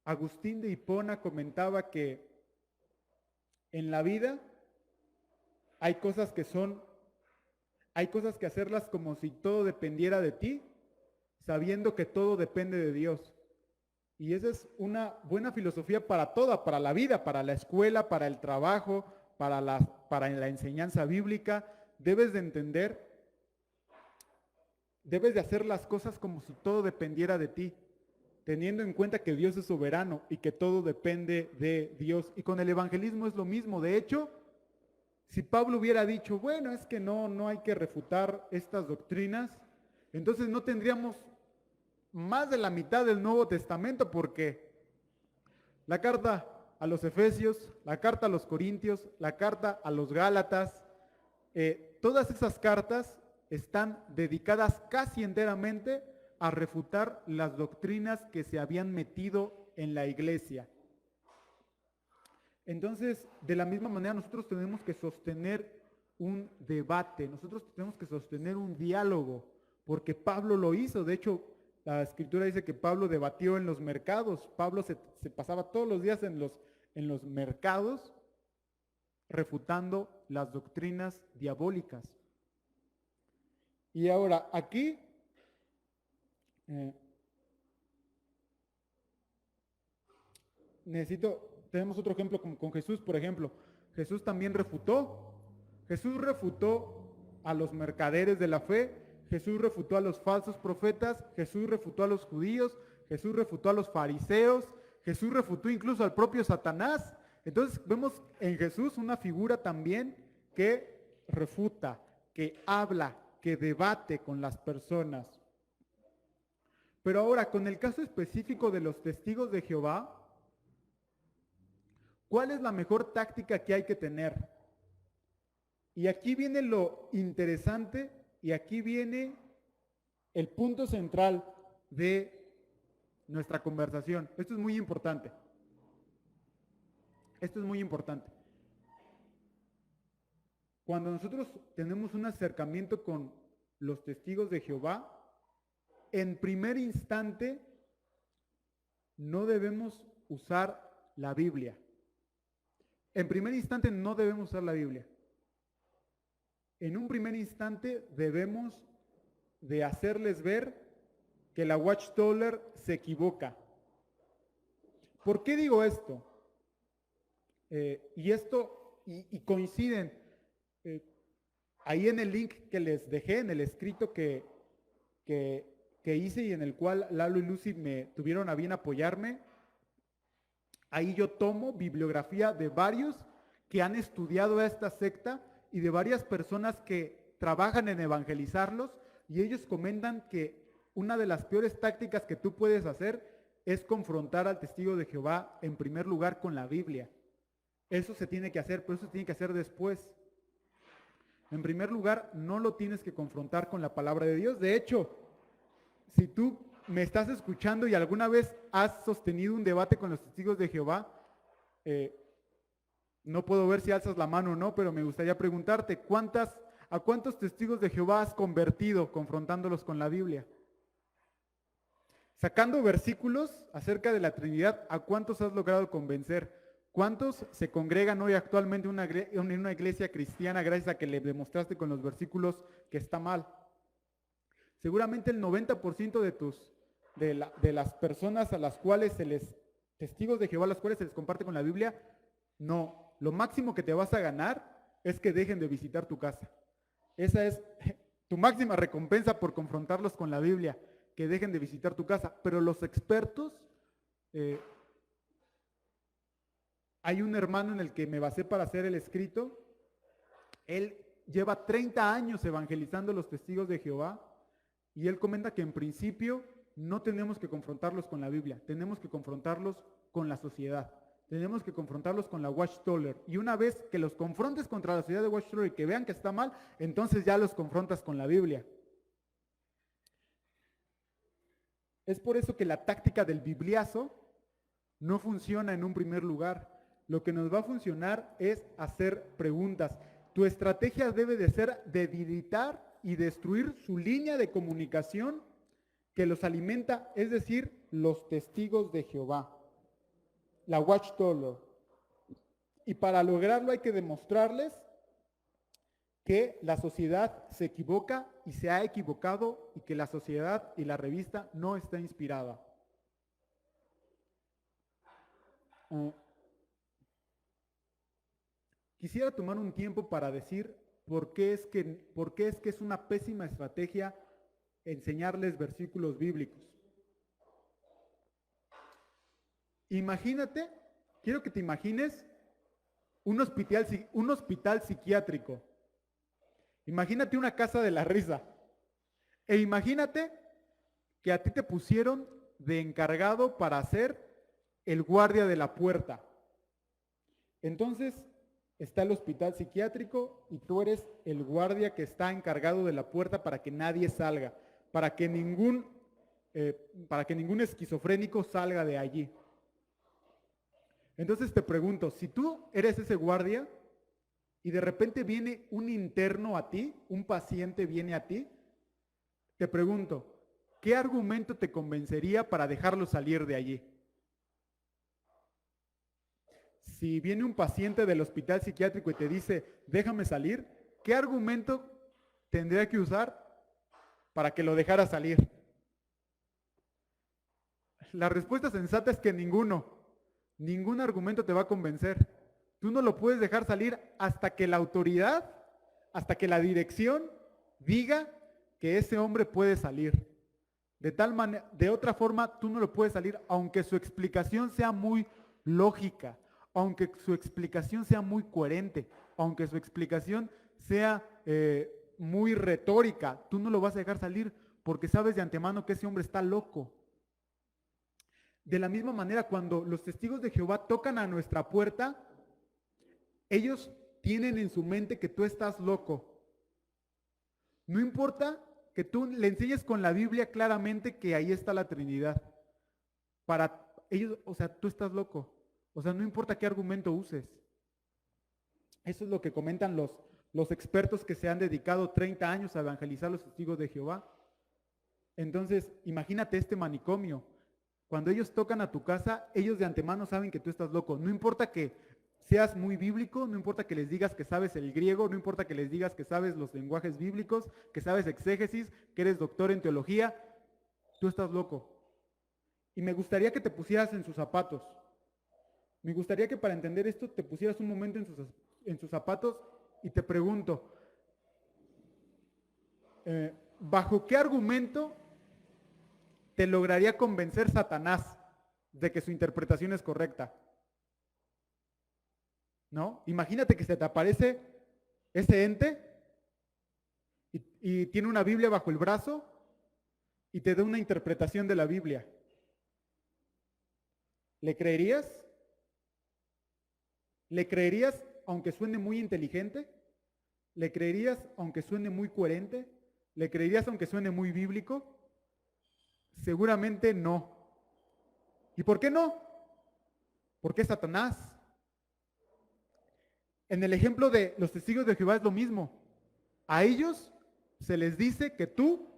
Agustín de Hipona comentaba que en la vida hay cosas que hacerlas como si todo dependiera de ti, sabiendo que todo depende de Dios. Y esa es una buena filosofía para toda, para la vida, para la escuela, para el trabajo, para la enseñanza bíblica. Debes de entender, debes de hacer las cosas como si todo dependiera de ti, teniendo en cuenta que Dios es soberano y que todo depende de Dios. Y con el evangelismo es lo mismo. De hecho, si Pablo hubiera dicho, bueno, es que no hay que refutar estas doctrinas, entonces no tendríamos más de la mitad del Nuevo Testamento, porque la carta a los Efesios, la carta a los Corintios, la carta a los Gálatas, todas esas cartas están dedicadas casi enteramente a refutar las doctrinas que se habían metido en la iglesia. Entonces, de la misma manera, nosotros tenemos que sostener un debate, nosotros tenemos que sostener un diálogo, porque Pablo lo hizo. De hecho, la Escritura dice que Pablo debatió en los mercados. Pablo se pasaba todos los días en los mercados refutando las doctrinas diabólicas. Y ahora, aquí tenemos otro ejemplo con Jesús, por ejemplo. Jesús también refutó. Jesús refutó a los mercaderes de la fe. Jesús refutó a los falsos profetas. Jesús refutó a los judíos. Jesús refutó a los fariseos. Jesús refutó incluso al propio Satanás. Entonces vemos en Jesús una figura también que refuta, que habla, que debate con las personas. Pero ahora, con el caso específico de los testigos de Jehová, ¿cuál es la mejor táctica que hay que tener? Y aquí viene lo interesante y aquí viene el punto central de nuestra conversación. Esto es muy importante. Esto es muy importante. Cuando nosotros tenemos un acercamiento con los testigos de Jehová, en primer instante no debemos usar la Biblia. En primer instante no debemos usar la Biblia. En un primer instante debemos de hacerles ver que la Watchtower se equivoca. ¿Por qué digo esto? Y coinciden ahí en el link que les dejé, en el escrito que hice y en el cual Lalo y Lucy me tuvieron a bien apoyarme. Ahí yo tomo bibliografía de varios que han estudiado a esta secta y de varias personas que trabajan en evangelizarlos, y ellos comentan que una de las peores tácticas que tú puedes hacer es confrontar al testigo de Jehová en primer lugar con la Biblia. Eso se tiene que hacer, pero eso se tiene que hacer después. En primer lugar, no lo tienes que confrontar con la palabra de Dios. De hecho, si tú me estás escuchando y alguna vez has sostenido un debate con los testigos de Jehová, no puedo ver si alzas la mano o no, pero me gustaría preguntarte, ¿a cuántos testigos de Jehová has convertido confrontándolos con la Biblia? Sacando versículos acerca de la Trinidad, ¿a cuántos has logrado convencer? ¿Cuántos se congregan hoy actualmente en una iglesia cristiana gracias a que le demostraste con los versículos que está mal? Seguramente el 90% de las personas a las cuales testigos de Jehová a las cuales se les comparte con la Biblia, no. Lo máximo que te vas a ganar es que dejen de visitar tu casa. Esa es tu máxima recompensa por confrontarlos con la Biblia, que dejen de visitar tu casa. Pero los expertos, hay un hermano en el que me basé para hacer el escrito. Él lleva 30 años evangelizando a los testigos de Jehová y él comenta que en principio no tenemos que confrontarlos con la Biblia, tenemos que confrontarlos con la sociedad. Tenemos que confrontarlos con la Watchtower. Y una vez que los confrontes contra la sociedad de Watchtower y que vean que está mal, entonces ya los confrontas con la Biblia. Es por eso que la táctica del bibliazo no funciona en un primer lugar. Lo que nos va a funcionar es hacer preguntas. Tu estrategia debe de ser debilitar y destruir su línea de comunicación que los alimenta, es decir, los testigos de Jehová, la Watchtower. Y para lograrlo hay que demostrarles que la sociedad se equivoca y se ha equivocado y que la sociedad y la revista no está inspirada. Quisiera tomar un tiempo para decir por qué es que es una pésima estrategia enseñarles versículos bíblicos. Imagínate, quiero que te imagines un hospital psiquiátrico. Imagínate una casa de la risa. E imagínate que a ti te pusieron de encargado para ser el guardia de la puerta. Entonces, está el hospital psiquiátrico y tú eres el guardia que está encargado de la puerta para que nadie salga, para que ningún esquizofrénico salga de allí. Entonces te pregunto, si tú eres ese guardia y de repente viene un interno a ti, un paciente viene a ti, te pregunto, ¿qué argumento te convencería para dejarlo salir de allí? Si viene un paciente del hospital psiquiátrico y te dice, déjame salir, ¿qué argumento tendría que usar para que lo dejara salir? La respuesta sensata es que ninguno. Ningún argumento te va a convencer. Tú no lo puedes dejar salir hasta que la autoridad, hasta que la dirección diga que ese hombre puede salir. De otra forma, tú no lo puedes salir, aunque su explicación sea muy lógica, aunque su explicación sea muy coherente, aunque su explicación sea muy retórica, tú no lo vas a dejar salir porque sabes de antemano que ese hombre está loco. De la misma manera, cuando los testigos de Jehová tocan a nuestra puerta, ellos tienen en su mente que tú estás loco. No importa que tú le enseñes con la Biblia claramente que ahí está la Trinidad. Para ellos, o sea, tú estás loco. O sea, no importa qué argumento uses. Eso es lo que comentan los expertos que se han dedicado 30 años a evangelizar a los testigos de Jehová. Entonces, imagínate este manicomio. Cuando ellos tocan a tu casa, ellos de antemano saben que tú estás loco. No importa que seas muy bíblico, no importa que les digas que sabes el griego, no importa que les digas que sabes los lenguajes bíblicos, que sabes exégesis, que eres doctor en teología, tú estás loco. Y me gustaría que te pusieras en sus zapatos. Me gustaría que para entender esto te pusieras un momento en sus zapatos y te pregunto, ¿bajo qué argumento te lograría convencer Satanás de que su interpretación es correcta? ¿No? Imagínate que se te aparece ese ente y tiene una Biblia bajo el brazo y te da una interpretación de la Biblia. ¿Le creerías? ¿Le creerías aunque suene muy inteligente? ¿Le creerías aunque suene muy coherente? ¿Le creerías aunque suene muy bíblico? Seguramente no. ¿Y por qué no? Porque es Satanás. En el ejemplo de los testigos de Jehová es lo mismo. A ellos se les dice que tú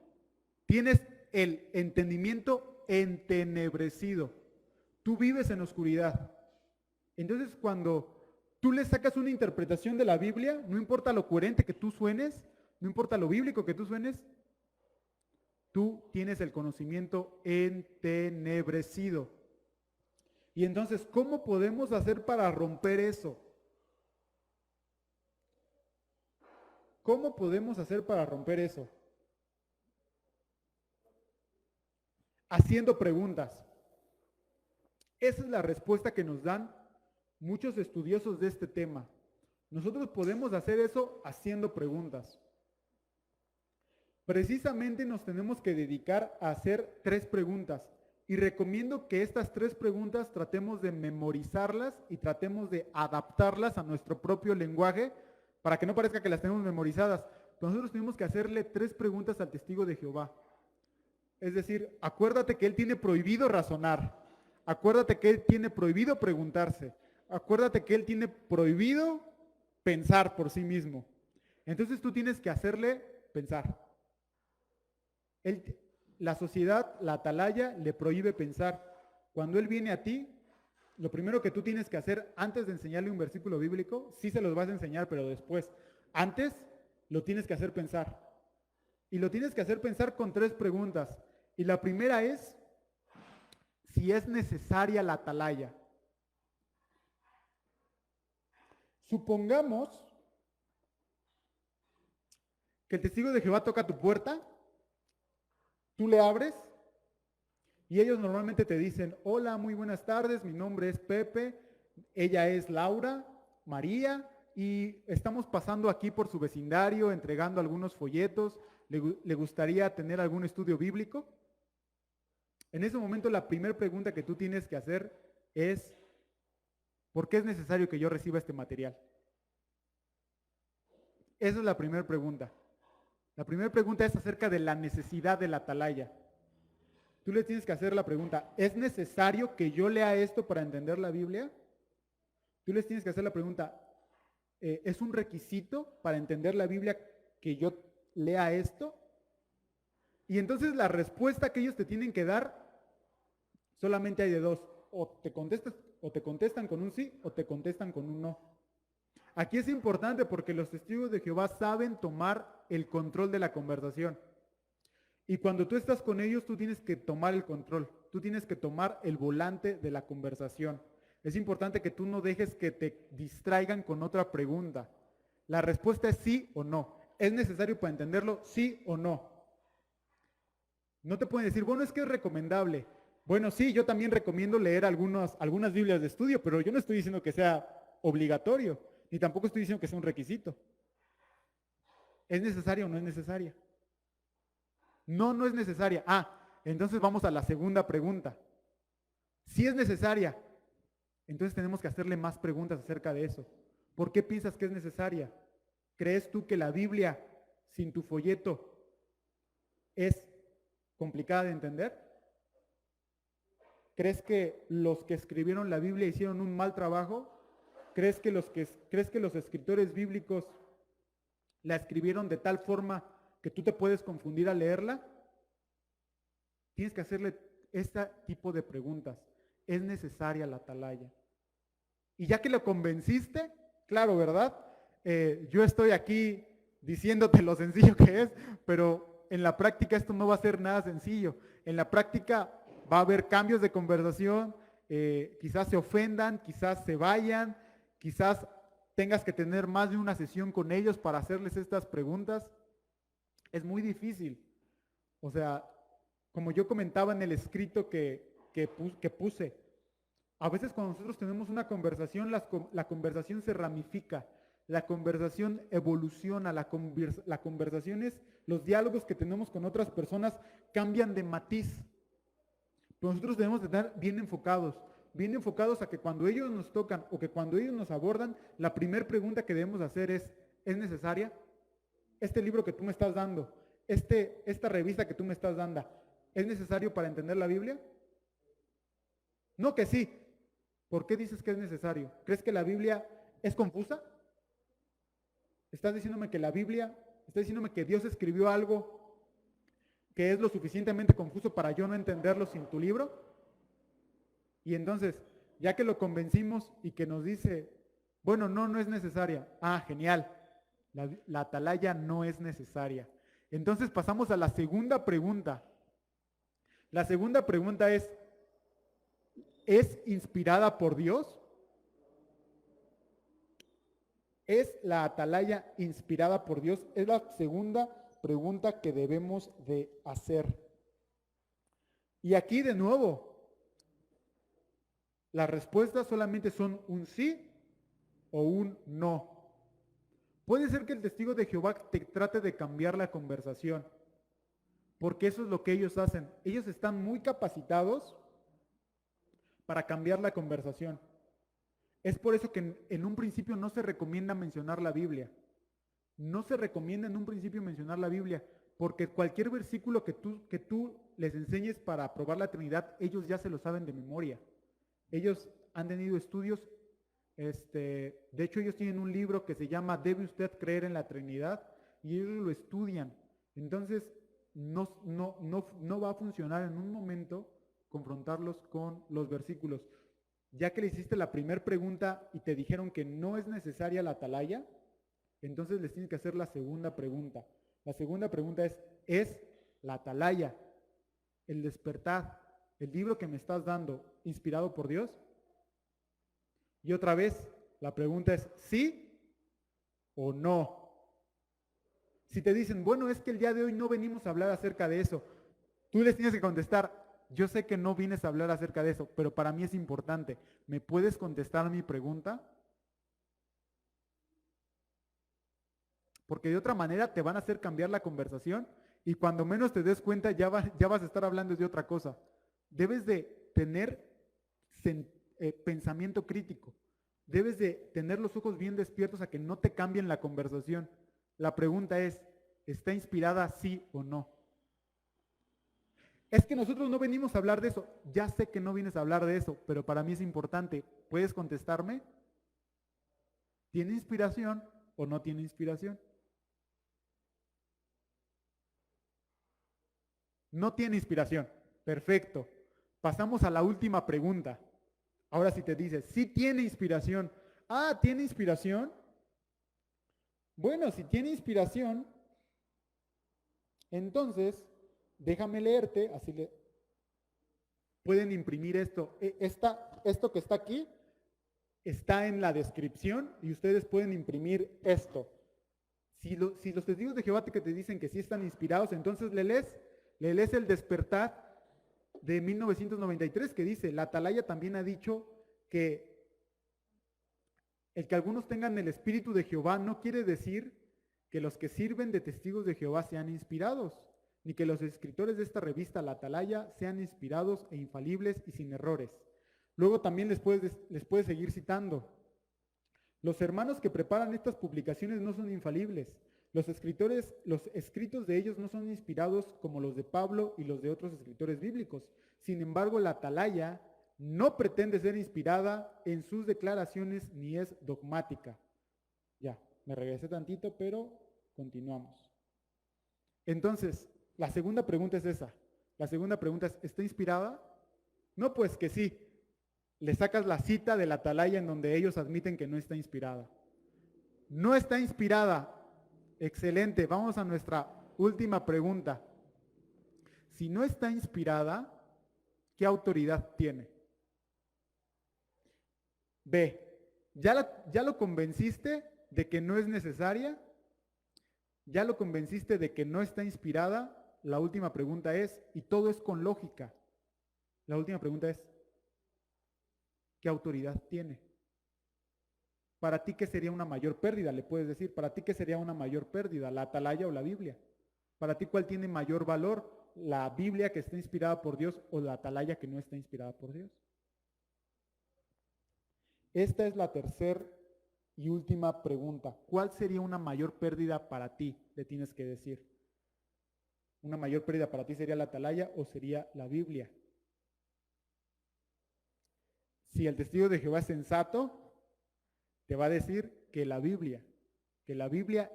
tienes el entendimiento entenebrecido. Tú vives en oscuridad. Entonces, cuando tú le sacas una interpretación de la Biblia, no importa lo coherente que tú suenes, no importa lo bíblico que tú suenes, tú tienes el conocimiento entenebrecido. Y entonces, ¿cómo podemos hacer para romper eso? ¿Cómo podemos hacer para romper eso? Haciendo preguntas. Esa es la respuesta que nos dan muchos estudiosos de este tema. Nosotros podemos hacer eso haciendo preguntas. Precisamente nos tenemos que dedicar a hacer 3 preguntas y recomiendo que estas 3 preguntas tratemos de memorizarlas y tratemos de adaptarlas a nuestro propio lenguaje para que no parezca que las tenemos memorizadas. Nosotros tenemos que hacerle 3 preguntas al testigo de Jehová. Es decir, acuérdate que él tiene prohibido razonar, acuérdate que él tiene prohibido preguntarse, acuérdate que él tiene prohibido pensar por sí mismo. Entonces tú tienes que hacerle pensar. la sociedad, la atalaya, le prohíbe pensar. Cuando él viene a ti, lo primero que tú tienes que hacer antes de enseñarle un versículo bíblico, sí se los vas a enseñar, pero después. Antes lo tienes que hacer pensar. Y lo tienes que hacer pensar con 3 preguntas. Y la primera es si es necesaria la atalaya. Supongamos que el testigo de Jehová toca tu puerta, tú le abres y ellos normalmente te dicen, hola, muy buenas tardes, mi nombre es Pepe, ella es Laura, María, y estamos pasando aquí por su vecindario, entregando algunos folletos, ¿le gustaría tener algún estudio bíblico? En ese momento la primera pregunta que tú tienes que hacer es, ¿por qué es necesario que yo reciba este material? Esa es la primera pregunta. La primera pregunta es acerca de la necesidad de la atalaya. Tú le tienes que hacer la pregunta, ¿es necesario que yo lea esto para entender la Biblia? Tú les tienes que hacer la pregunta, ¿es un requisito para entender la Biblia que yo lea esto? Y entonces la respuesta que ellos te tienen que dar, solamente hay de 2. O te contestan con un sí o te contestan con un no. Aquí es importante porque los testigos de Jehová saben tomar el control de la conversación. Y cuando tú estás con ellos, tú tienes que tomar el control. Tú tienes que tomar el volante de la conversación. Es importante que tú no dejes que te distraigan con otra pregunta. La respuesta es sí o no. ¿Es necesario para entenderlo? Sí o no. No te pueden decir, bueno, es que es recomendable. Bueno, sí, yo también recomiendo leer algunas Biblias de estudio, pero yo no estoy diciendo que sea obligatorio, ni tampoco estoy diciendo que sea un requisito. ¿Es necesaria o no es necesaria? No, no es necesaria. Entonces vamos a la segunda pregunta. Si es necesaria, entonces tenemos que hacerle más preguntas acerca de eso. ¿Por qué piensas que es necesaria? ¿Crees tú que la Biblia sin tu folleto es complicada de entender? ¿Crees que los que escribieron la Biblia hicieron un mal trabajo? ¿Crees que los escritores bíblicos la escribieron de tal forma que tú te puedes confundir al leerla? Tienes que hacerle este tipo de preguntas. ¿Es necesaria la atalaya? Y ya que lo convenciste, claro, ¿verdad? Yo estoy aquí diciéndote lo sencillo que es, pero en la práctica esto no va a ser nada sencillo. En la práctica va a haber cambios de conversación, quizás se ofendan, quizás se vayan, quizás tengas que tener más de una sesión con ellos para hacerles estas preguntas. Es muy difícil. O sea, como yo comentaba en el escrito que puse, a veces cuando nosotros tenemos una conversación, la conversación se ramifica, la conversación evoluciona, la conversación es, los diálogos que tenemos con otras personas cambian de matiz. Pero nosotros debemos de estar bien enfocados a que cuando ellos nos tocan o que cuando ellos nos abordan, la primera pregunta que debemos hacer ¿es necesaria? Este libro que tú me estás dando, esta revista que tú me estás dando, ¿es necesario para entender la Biblia? No que sí. ¿Por qué dices que es necesario? ¿Crees que la Biblia es confusa? ¿Estás diciéndome que Dios escribió algo que es lo suficientemente confuso para yo no entenderlo sin tu libro? Y entonces, ya que lo convencimos y que nos dice, bueno, no es necesaria. Genial. La atalaya no es necesaria. Entonces pasamos a la segunda pregunta. La segunda pregunta ¿es inspirada por Dios? ¿Es la atalaya inspirada por Dios? Es la segunda pregunta que debemos de hacer. Y aquí de nuevo, las respuestas solamente son un sí o un no. Puede ser que el testigo de Jehová te trate de cambiar la conversación, porque eso es lo que ellos hacen. Ellos están muy capacitados para cambiar la conversación. Es por eso que en un principio no se recomienda mencionar la Biblia. No se recomienda en un principio mencionar la Biblia, porque cualquier versículo que tú les enseñes para probar la Trinidad, ellos ya se lo saben de memoria. Ellos han tenido estudios, de hecho ellos tienen un libro que se llama ¿Debe usted creer en la Trinidad? Y ellos lo estudian. Entonces, no va a funcionar en un momento confrontarlos con los versículos. Ya que le hiciste la primera pregunta y te dijeron que no es necesaria la atalaya, entonces les tienes que hacer la segunda pregunta. La segunda pregunta ¿es la atalaya, el despertar, el libro que me estás dando, inspirado por Dios? Y otra vez, la pregunta es ¿sí o no? Si te dicen, bueno, es que el día de hoy no venimos a hablar acerca de eso, tú les tienes que contestar, yo sé que no vienes a hablar acerca de eso, pero para mí es importante. ¿Me puedes contestar mi pregunta? Porque de otra manera te van a hacer cambiar la conversación y cuando menos te des cuenta ya vas a estar hablando de otra cosa. Debes de tener pensamiento crítico. Debes de tener los ojos bien despiertos a que no te cambien la conversación. La pregunta es, ¿está inspirada sí o no? Es que nosotros no venimos a hablar de eso. Ya sé que no vienes a hablar de eso, pero para mí es importante. ¿Puedes contestarme? ¿Tiene inspiración o no tiene inspiración? No tiene inspiración. Perfecto. Pasamos a la última pregunta. Ahora si te dices, sí tiene inspiración. Ah, ¿tiene inspiración? Bueno, si tiene inspiración, entonces déjame leerte, así le pueden imprimir esto. Esto que está aquí está en la descripción y ustedes pueden imprimir esto. Si los testigos de Jehová que te dicen que sí están inspirados, entonces le lees el Despertar de 1993 que dice, la atalaya también ha dicho que el que algunos tengan el Espíritu de Jehová no quiere decir que los que sirven de testigos de Jehová sean inspirados, ni que los escritores de esta revista, la atalaya, sean inspirados e infalibles y sin errores. Luego también les puedes seguir citando. Los hermanos que preparan estas publicaciones no son infalibles. Los escritos de ellos no son inspirados como los de Pablo y los de otros escritores bíblicos. Sin embargo, la atalaya no pretende ser inspirada en sus declaraciones ni es dogmática. Ya, me regresé tantito, pero continuamos. Entonces, la segunda pregunta es esa. La segunda pregunta es, ¿está inspirada? No, pues que sí. Le sacas la cita de la atalaya en donde ellos admiten que no está inspirada. No está inspirada. Excelente. Vamos a nuestra última pregunta. Si no está inspirada, ¿qué autoridad tiene? B. ¿Ya lo convenciste de que no es necesaria? ¿Ya lo convenciste de que no está inspirada? La última pregunta es, y todo es con lógica. La última pregunta es, ¿qué autoridad tiene? Para ti, ¿qué sería una mayor pérdida? Le puedes decir, para ti, ¿qué sería una mayor pérdida? ¿La atalaya o la Biblia? Para ti, ¿cuál tiene mayor valor? ¿La Biblia que está inspirada por Dios o la atalaya que no está inspirada por Dios? Esta es la tercera y última pregunta. ¿Cuál sería una mayor pérdida para ti? Le tienes que decir. ¿Una mayor pérdida para ti sería la atalaya o sería la Biblia? Si el testigo de Jehová es sensato, te va a decir que la Biblia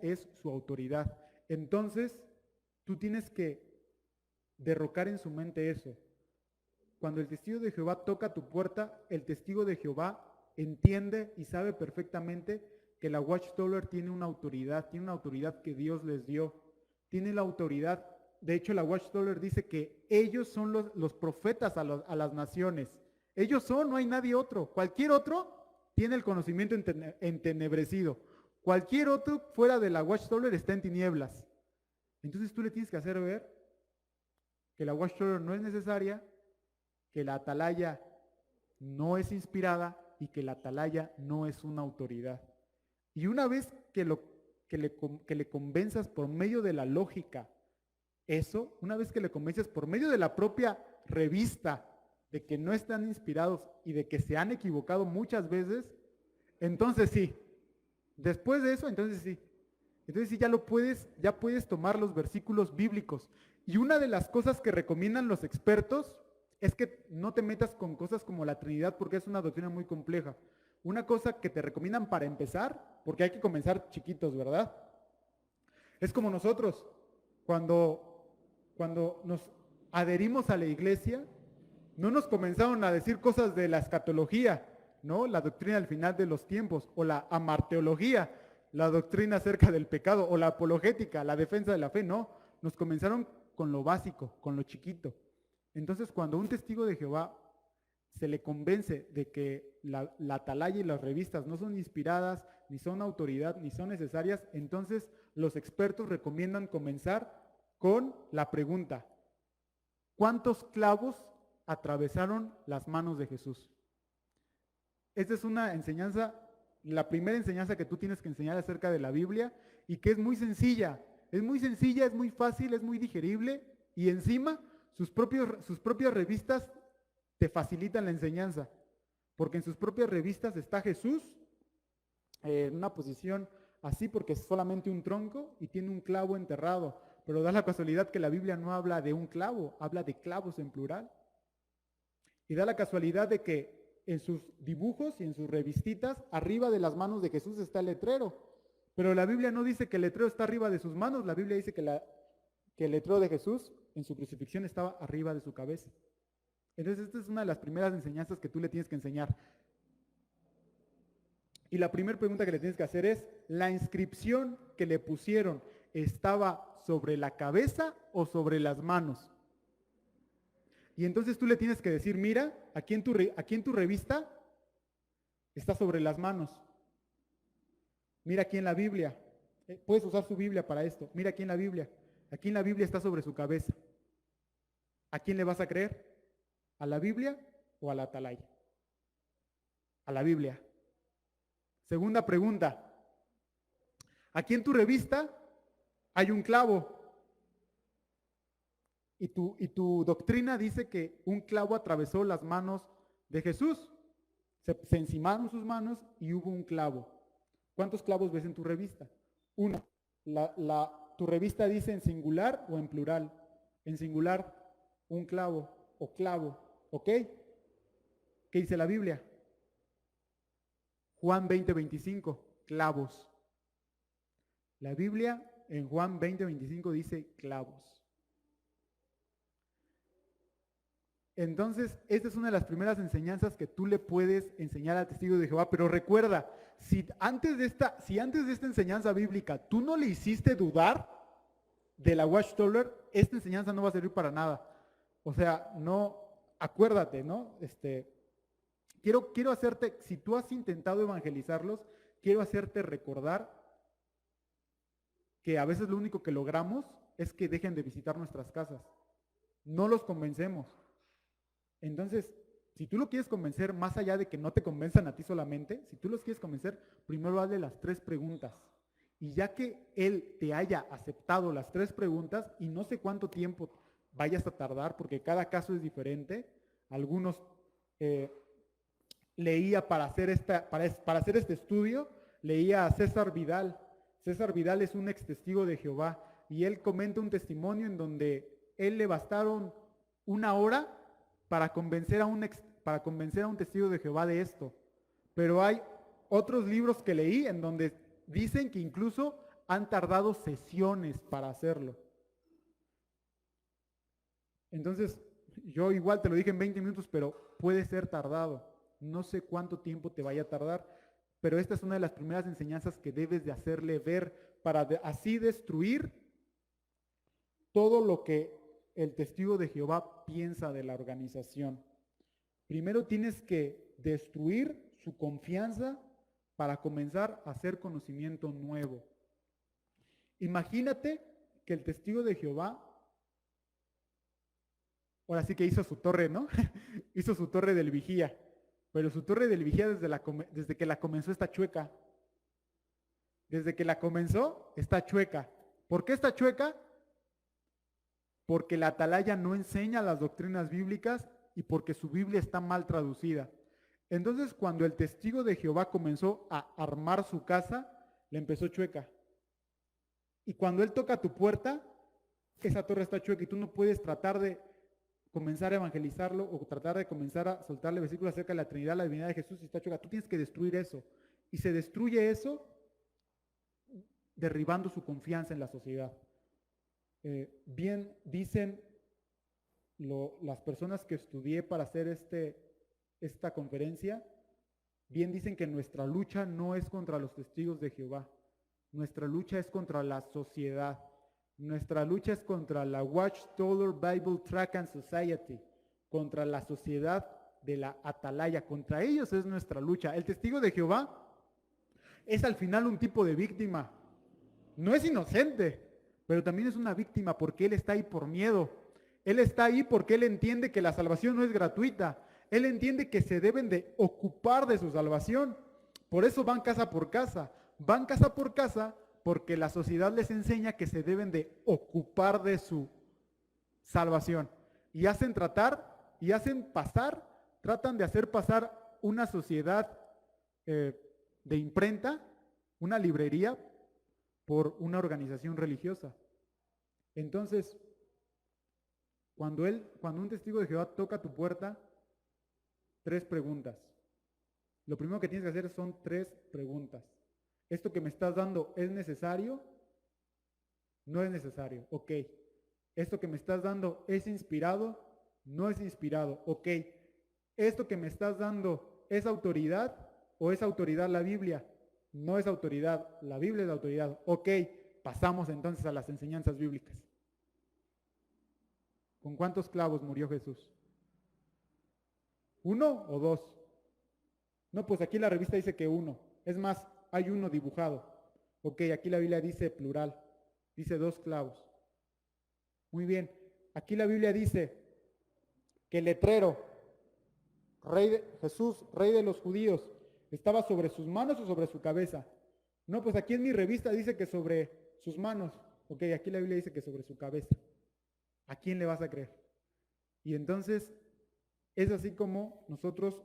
es su autoridad. Entonces, tú tienes que derrocar en su mente eso. Cuando el testigo de Jehová toca tu puerta, el testigo de Jehová entiende y sabe perfectamente que la Watchtower tiene una autoridad que Dios les dio. Tiene la autoridad, de hecho la Watchtower dice que ellos son los profetas a las naciones. Ellos son, no hay nadie otro. Cualquier otro tiene el conocimiento entenebrecido. Cualquier otro fuera de la Watchtower está en tinieblas. Entonces tú le tienes que hacer ver que la Watchtower no es necesaria, que la atalaya no es inspirada y que la atalaya no es una autoridad. Y una vez que le convenzas por medio de la lógica, una vez que le convences por medio de la propia revista de que no están inspirados y de que se han equivocado muchas veces, entonces sí. Después de eso, entonces sí. Entonces sí, ya puedes tomar los versículos bíblicos. Y una de las cosas que recomiendan los expertos es que no te metas con cosas como la Trinidad porque es una doctrina muy compleja. Una cosa que te recomiendan para empezar, porque hay que comenzar chiquitos, ¿verdad? Es como nosotros, cuando cuando nos adherimos a la iglesia, no nos comenzaron a decir cosas de la escatología, ¿no? La doctrina al final de los tiempos, o la amarteología, la doctrina acerca del pecado, o la apologética, la defensa de la fe, no. Nos comenzaron con lo básico, con lo chiquito. Entonces, cuando un testigo de Jehová se le convence de que la atalaya y las revistas no son inspiradas, ni son autoridad, ni son necesarias, entonces los expertos recomiendan comenzar con la pregunta: ¿cuántos clavos atravesaron las manos de Jesús? Esta es una enseñanza, la primera enseñanza que tú tienes que enseñar acerca de la Biblia, y que es muy sencilla, es muy fácil, es muy digerible, y encima sus propias revistas te facilitan la enseñanza, porque en sus propias revistas está Jesús en una posición así, porque es solamente un tronco y tiene un clavo enterrado, pero da la casualidad que la Biblia no habla de un clavo, habla de clavos en plural. Y da la casualidad de que en sus dibujos y en sus revistitas, arriba de las manos de Jesús está el letrero, pero la Biblia no dice que el letrero está arriba de sus manos, la Biblia dice que el letrero de Jesús en su crucifixión estaba arriba de su cabeza. Entonces esta es una de las primeras enseñanzas que tú le tienes que enseñar. Y la primera pregunta que le tienes que hacer es: ¿la inscripción que le pusieron estaba sobre la cabeza o sobre las manos? Y entonces tú le tienes que decir: mira, aquí en tu revista está sobre las manos. Mira aquí en la Biblia. Puedes usar su Biblia para esto. Mira aquí en la Biblia. Aquí en la Biblia está sobre su cabeza. ¿A quién le vas a creer? ¿A la Biblia o a la atalaya? A la Biblia. Segunda pregunta: aquí en tu revista hay un clavo y tu doctrina dice que un clavo atravesó las manos de Jesús. Se encimaron sus manos y hubo un clavo. ¿Cuántos clavos ves en tu revista? Uno. ¿Tu revista dice en singular o en plural? En singular, un clavo o clavo, ¿ok? ¿Qué dice la Biblia? Juan 20:25, clavos. La Biblia en Juan 20:25 dice clavos. Entonces, esta es una de las primeras enseñanzas que tú le puedes enseñar al testigo de Jehová, pero recuerda, si antes de esta enseñanza bíblica tú no le hiciste dudar de la Watchtower, esta enseñanza no va a servir para nada. O sea, no, acuérdate, ¿no? Quiero hacerte, si tú has intentado evangelizarlos, quiero hacerte recordar que a veces lo único que logramos es que dejen de visitar nuestras casas. No los convencemos. Entonces, si tú lo quieres convencer, más allá de que no te convenzan a ti solamente, si tú los quieres convencer, primero hazle las 3 preguntas. Y ya que él te haya aceptado las 3 preguntas, y no sé cuánto tiempo vayas a tardar, porque cada caso es diferente, algunos leía para hacer este estudio, leía a César Vidal. César Vidal es un ex testigo de Jehová, y él comenta un testimonio en donde él le bastaron 1 hora para convencer a un testigo de Jehová de esto. Pero hay otros libros que leí en donde dicen que incluso han tardado sesiones para hacerlo. Entonces, yo igual te lo dije en 20 minutos, pero puede ser tardado. No sé cuánto tiempo te vaya a tardar, pero esta es una de las primeras enseñanzas que debes de hacerle ver para así destruir todo lo que el testigo de Jehová piensa de la organización. Primero tienes que destruir su confianza para comenzar a hacer conocimiento nuevo. Imagínate que el testigo de Jehová, ahora sí que hizo su torre, ¿no? Hizo su torre del vigía, pero su torre del vigía desde que la comenzó está chueca. Desde que la comenzó está chueca. ¿Por qué está chueca? Porque la atalaya no enseña las doctrinas bíblicas y porque su Biblia está mal traducida. Entonces, cuando el testigo de Jehová comenzó a armar su casa, le empezó chueca. Y cuando él toca tu puerta, esa torre está chueca y tú no puedes tratar de comenzar a evangelizarlo o tratar de comenzar a soltarle versículos acerca de la Trinidad, la divinidad de Jesús y está chueca. Tú tienes que destruir eso. Y se destruye eso derribando su confianza en la sociedad. bien dicen las personas que estudié para hacer esta conferencia, bien dicen que nuestra lucha no es contra los testigos de Jehová, nuestra lucha es contra la sociedad, nuestra lucha es contra la Watchtower Bible Tract and Society, contra la sociedad de la atalaya, contra ellos es nuestra lucha. El testigo de Jehová es al final un tipo de víctima, no es inocente, pero también es una víctima porque él está ahí por miedo. Él está ahí porque él entiende que la salvación no es gratuita. Él entiende que se deben de ocupar de su salvación. Por eso van casa por casa. Van casa por casa porque la sociedad les enseña que se deben de ocupar de su salvación. Y hacen tratan de hacer pasar una sociedad de imprenta, una librería, por una organización religiosa. Entonces, cuando un testigo de Jehová toca tu puerta, 3 preguntas. Lo primero que tienes que hacer son 3 preguntas. ¿Esto que me estás dando es necesario? No es necesario. Ok. ¿Esto que me estás dando es inspirado? No es inspirado. Ok. ¿Esto que me estás dando es autoridad o es autoridad la Biblia? No es autoridad, la Biblia es autoridad. Ok, pasamos entonces a las enseñanzas bíblicas. ¿Con cuántos clavos murió Jesús? ¿1 o 2? No, pues aquí la revista dice que 1. Es más, hay 1 dibujado. Ok, aquí la Biblia dice plural. Dice 2 clavos. Muy bien. Aquí la Biblia dice que el letrero, Jesús, rey de los judíos, ¿estaba sobre sus manos o sobre su cabeza? No, pues aquí en mi revista dice que sobre sus manos. Ok, aquí la Biblia dice que sobre su cabeza. ¿A quién le vas a creer? Y entonces es así como nosotros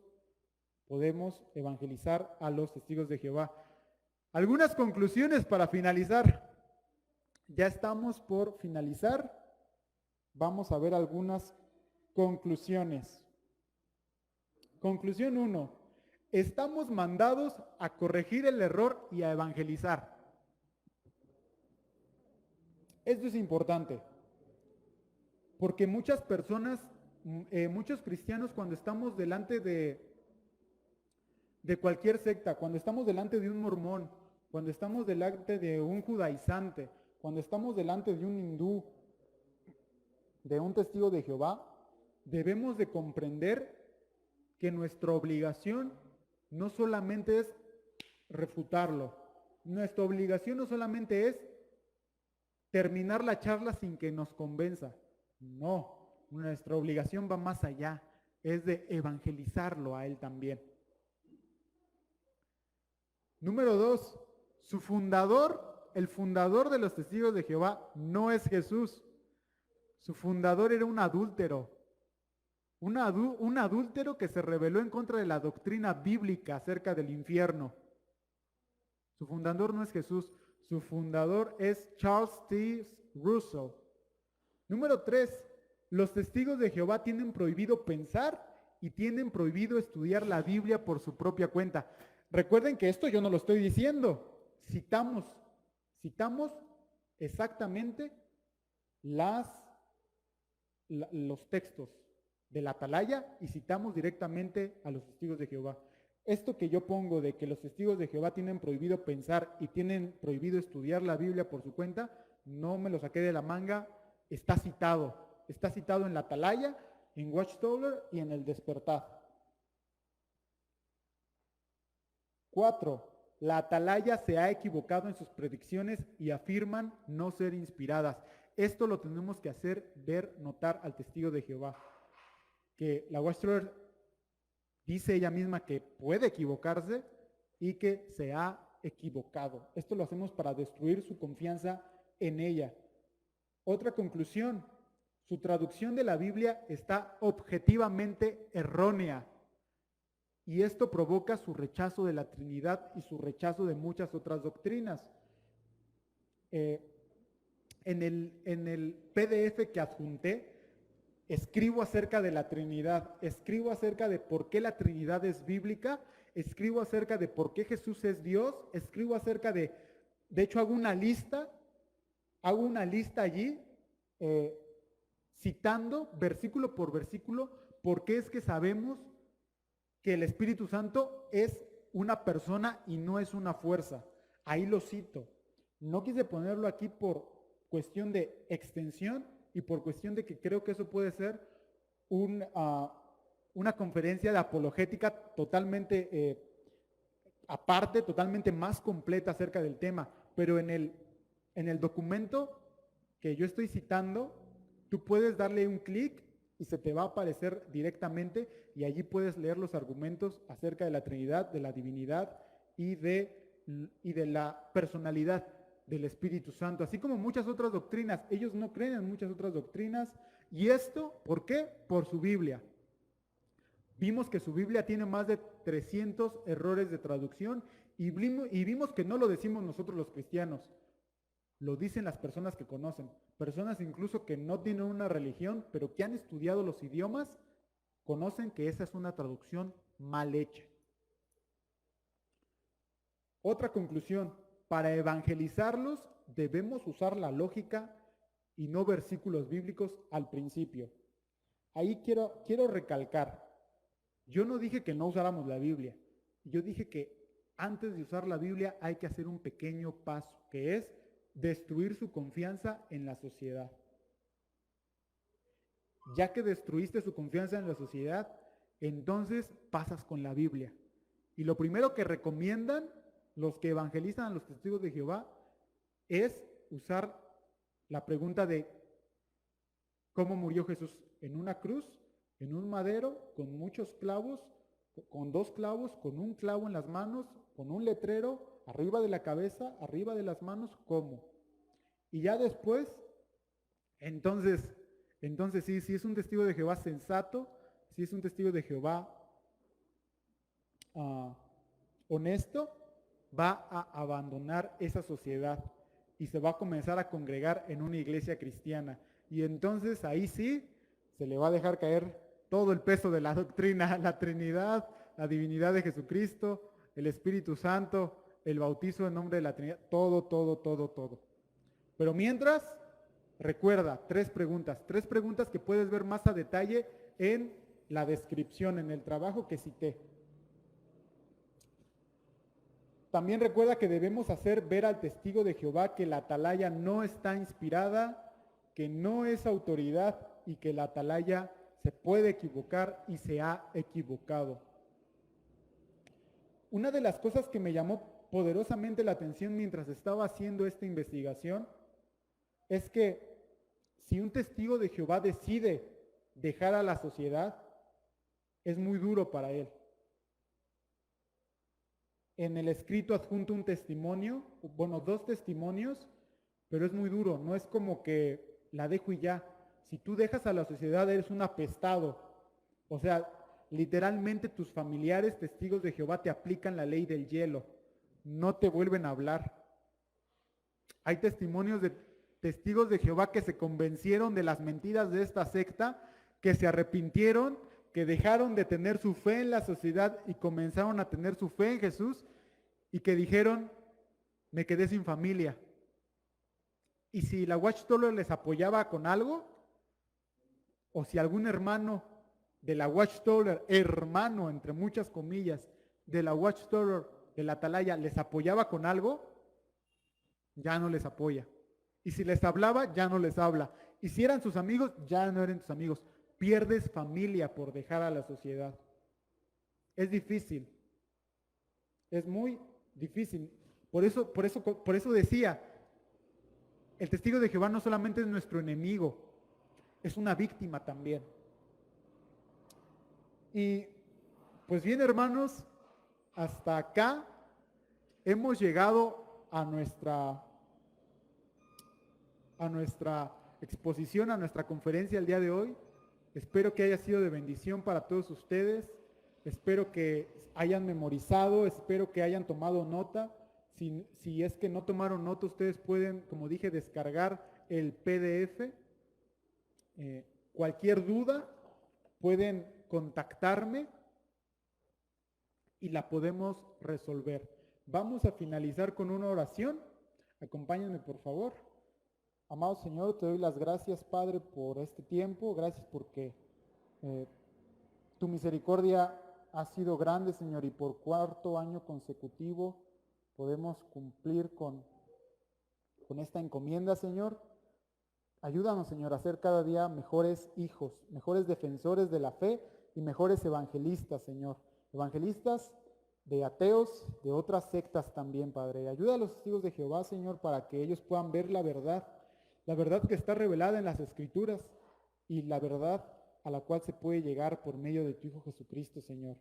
podemos evangelizar a los testigos de Jehová. Algunas conclusiones para finalizar. Ya estamos por finalizar. Vamos a ver algunas conclusiones. Conclusión 1. Estamos mandados a corregir el error y a evangelizar. Esto es importante, porque muchas personas, muchos cristianos, cuando estamos delante de cualquier secta, cuando estamos delante de un mormón, cuando estamos delante de un judaizante, cuando estamos delante de un hindú, de un testigo de Jehová, debemos de comprender que nuestra obligación no solamente es refutarlo, nuestra obligación no solamente es terminar la charla sin que nos convenza, no, nuestra obligación va más allá, es de evangelizarlo a él también. Número 2, el fundador de los testigos de Jehová no es Jesús, su fundador era un adúltero. Un adúltero que se rebeló en contra de la doctrina bíblica acerca del infierno. Su fundador no es Jesús, su fundador es Charles T. Russell. Número 3, los testigos de Jehová tienen prohibido pensar y tienen prohibido estudiar la Biblia por su propia cuenta. Recuerden que esto yo no lo estoy diciendo, citamos exactamente los textos de la atalaya y citamos directamente a los testigos de Jehová. Esto que yo pongo de que los testigos de Jehová tienen prohibido pensar y tienen prohibido estudiar la Biblia por su cuenta, no me lo saqué de la manga, está citado en la atalaya, en Watchtower y en el Despertar. 4. La atalaya se ha equivocado en sus predicciones y afirman no ser inspiradas. Esto lo tenemos que hacer ver, notar al testigo de Jehová. Que la Watchtower dice ella misma que puede equivocarse y que se ha equivocado. Esto lo hacemos para destruir su confianza en ella. Otra conclusión, su traducción de la Biblia está objetivamente errónea y esto provoca su rechazo de la Trinidad y su rechazo de muchas otras doctrinas. En el PDF que adjunté, escribo acerca de la Trinidad, escribo acerca de por qué la Trinidad es bíblica, escribo acerca de por qué Jesús es Dios, escribo acerca de hecho hago una lista allí eh, citando versículo por versículo por qué es que sabemos que el Espíritu Santo es una persona y no es una fuerza. Ahí lo cito. No quise ponerlo aquí por cuestión de extensión y por cuestión de que creo que eso puede ser una conferencia de apologética totalmente aparte, totalmente más completa acerca del tema. Pero en el documento que yo estoy citando, tú puedes darle un clic y se te va a aparecer directamente y allí puedes leer los argumentos acerca de la Trinidad, de la divinidad y de la personalidad del Espíritu Santo, así como muchas otras doctrinas. Ellos no creen en muchas otras doctrinas. ¿Y esto por qué? Por su Biblia. Vimos que su Biblia tiene más de 300 errores de traducción y vimos que no lo decimos nosotros los cristianos. Lo dicen las personas que conocen, personas incluso que no tienen una religión, pero que han estudiado los idiomas, conocen que esa es una traducción mal hecha. Otra conclusión, para evangelizarlos debemos usar la lógica y no versículos bíblicos al principio. Ahí quiero recalcar, yo no dije que no usáramos la Biblia, yo dije que antes de usar la Biblia hay que hacer un pequeño paso, que es destruir su confianza en la sociedad. Ya que destruiste su confianza en la sociedad, entonces pasas con la Biblia. Y lo primero que recomiendan los que evangelizan a los testigos de Jehová es usar la pregunta de cómo murió Jesús en una cruz, en un madero, con muchos clavos, con 2 clavos, con un clavo en las manos, con un letrero, arriba de la cabeza, arriba de las manos, ¿cómo? Y ya después, entonces sí, si es un testigo de Jehová sensato, si es un testigo de Jehová honesto, va a abandonar esa sociedad y se va a comenzar a congregar en una iglesia cristiana. Y entonces ahí sí se le va a dejar caer todo el peso de la doctrina, la Trinidad, la divinidad de Jesucristo, el Espíritu Santo, el bautizo en nombre de la Trinidad, todo. Pero mientras, recuerda, 3 preguntas que puedes ver más a detalle en la descripción, en el trabajo que cité. También recuerda que debemos hacer ver al testigo de Jehová que la atalaya no está inspirada, que no es autoridad y que la atalaya se puede equivocar y se ha equivocado. Una de las cosas que me llamó poderosamente la atención mientras estaba haciendo esta investigación es que si un testigo de Jehová decide dejar a la sociedad, es muy duro para él. En el escrito adjunto un testimonio, 2 testimonios, pero es muy duro, no es como que la dejo y ya. Si tú dejas a la sociedad eres un apestado. O sea, literalmente tus familiares, testigos de Jehová, te aplican la ley del hielo, no te vuelven a hablar. Hay testimonios de testigos de Jehová que se convencieron de las mentiras de esta secta, que se arrepintieron, que dejaron de tener su fe en la sociedad y comenzaron a tener su fe en Jesús y que dijeron, me quedé sin familia. Y si la Watchtower les apoyaba con algo, o si algún hermano de la Watchtower, hermano entre muchas comillas, de la Watchtower, de la Atalaya, les apoyaba con algo, ya no les apoya. Y si les hablaba, ya no les habla. Y si eran sus amigos, ya no eran tus amigos. Pierdes familia por dejar a la sociedad. Es difícil. Es muy difícil. Por eso decía, el testigo de Jehová no solamente es nuestro enemigo, es una víctima también. Y pues bien, hermanos, hasta acá hemos llegado a nuestra exposición, a nuestra conferencia el día de hoy. Espero que haya sido de bendición para todos ustedes. Espero que hayan memorizado, espero que hayan tomado nota. Si es que no tomaron nota, ustedes pueden, como dije, descargar el PDF. Cualquier duda, pueden contactarme y la podemos resolver. Vamos a finalizar con una oración. Acompáñenme, por favor. Amado Señor, te doy las gracias, Padre, por este tiempo. Gracias porque eh, tu misericordia ha sido grande, Señor, y por cuarto año consecutivo podemos cumplir con esta encomienda, Señor. Ayúdanos, Señor, a ser cada día mejores hijos, mejores defensores de la fe y mejores evangelistas, Señor. Evangelistas de ateos, de otras sectas también, Padre. Ayuda a los testigos de Jehová, Señor, para que ellos puedan ver la verdad que está revelada en las Escrituras y la verdad a la cual se puede llegar por medio de tu Hijo Jesucristo, Señor.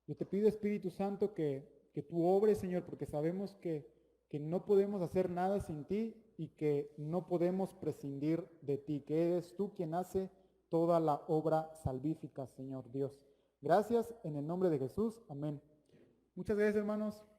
Yo te pido, Espíritu Santo, que tú obres, Señor, porque sabemos que no podemos hacer nada sin ti y que no podemos prescindir de ti, que eres tú quien hace toda la obra salvífica, Señor Dios. Gracias en el nombre de Jesús. Amén. Muchas gracias, hermanos.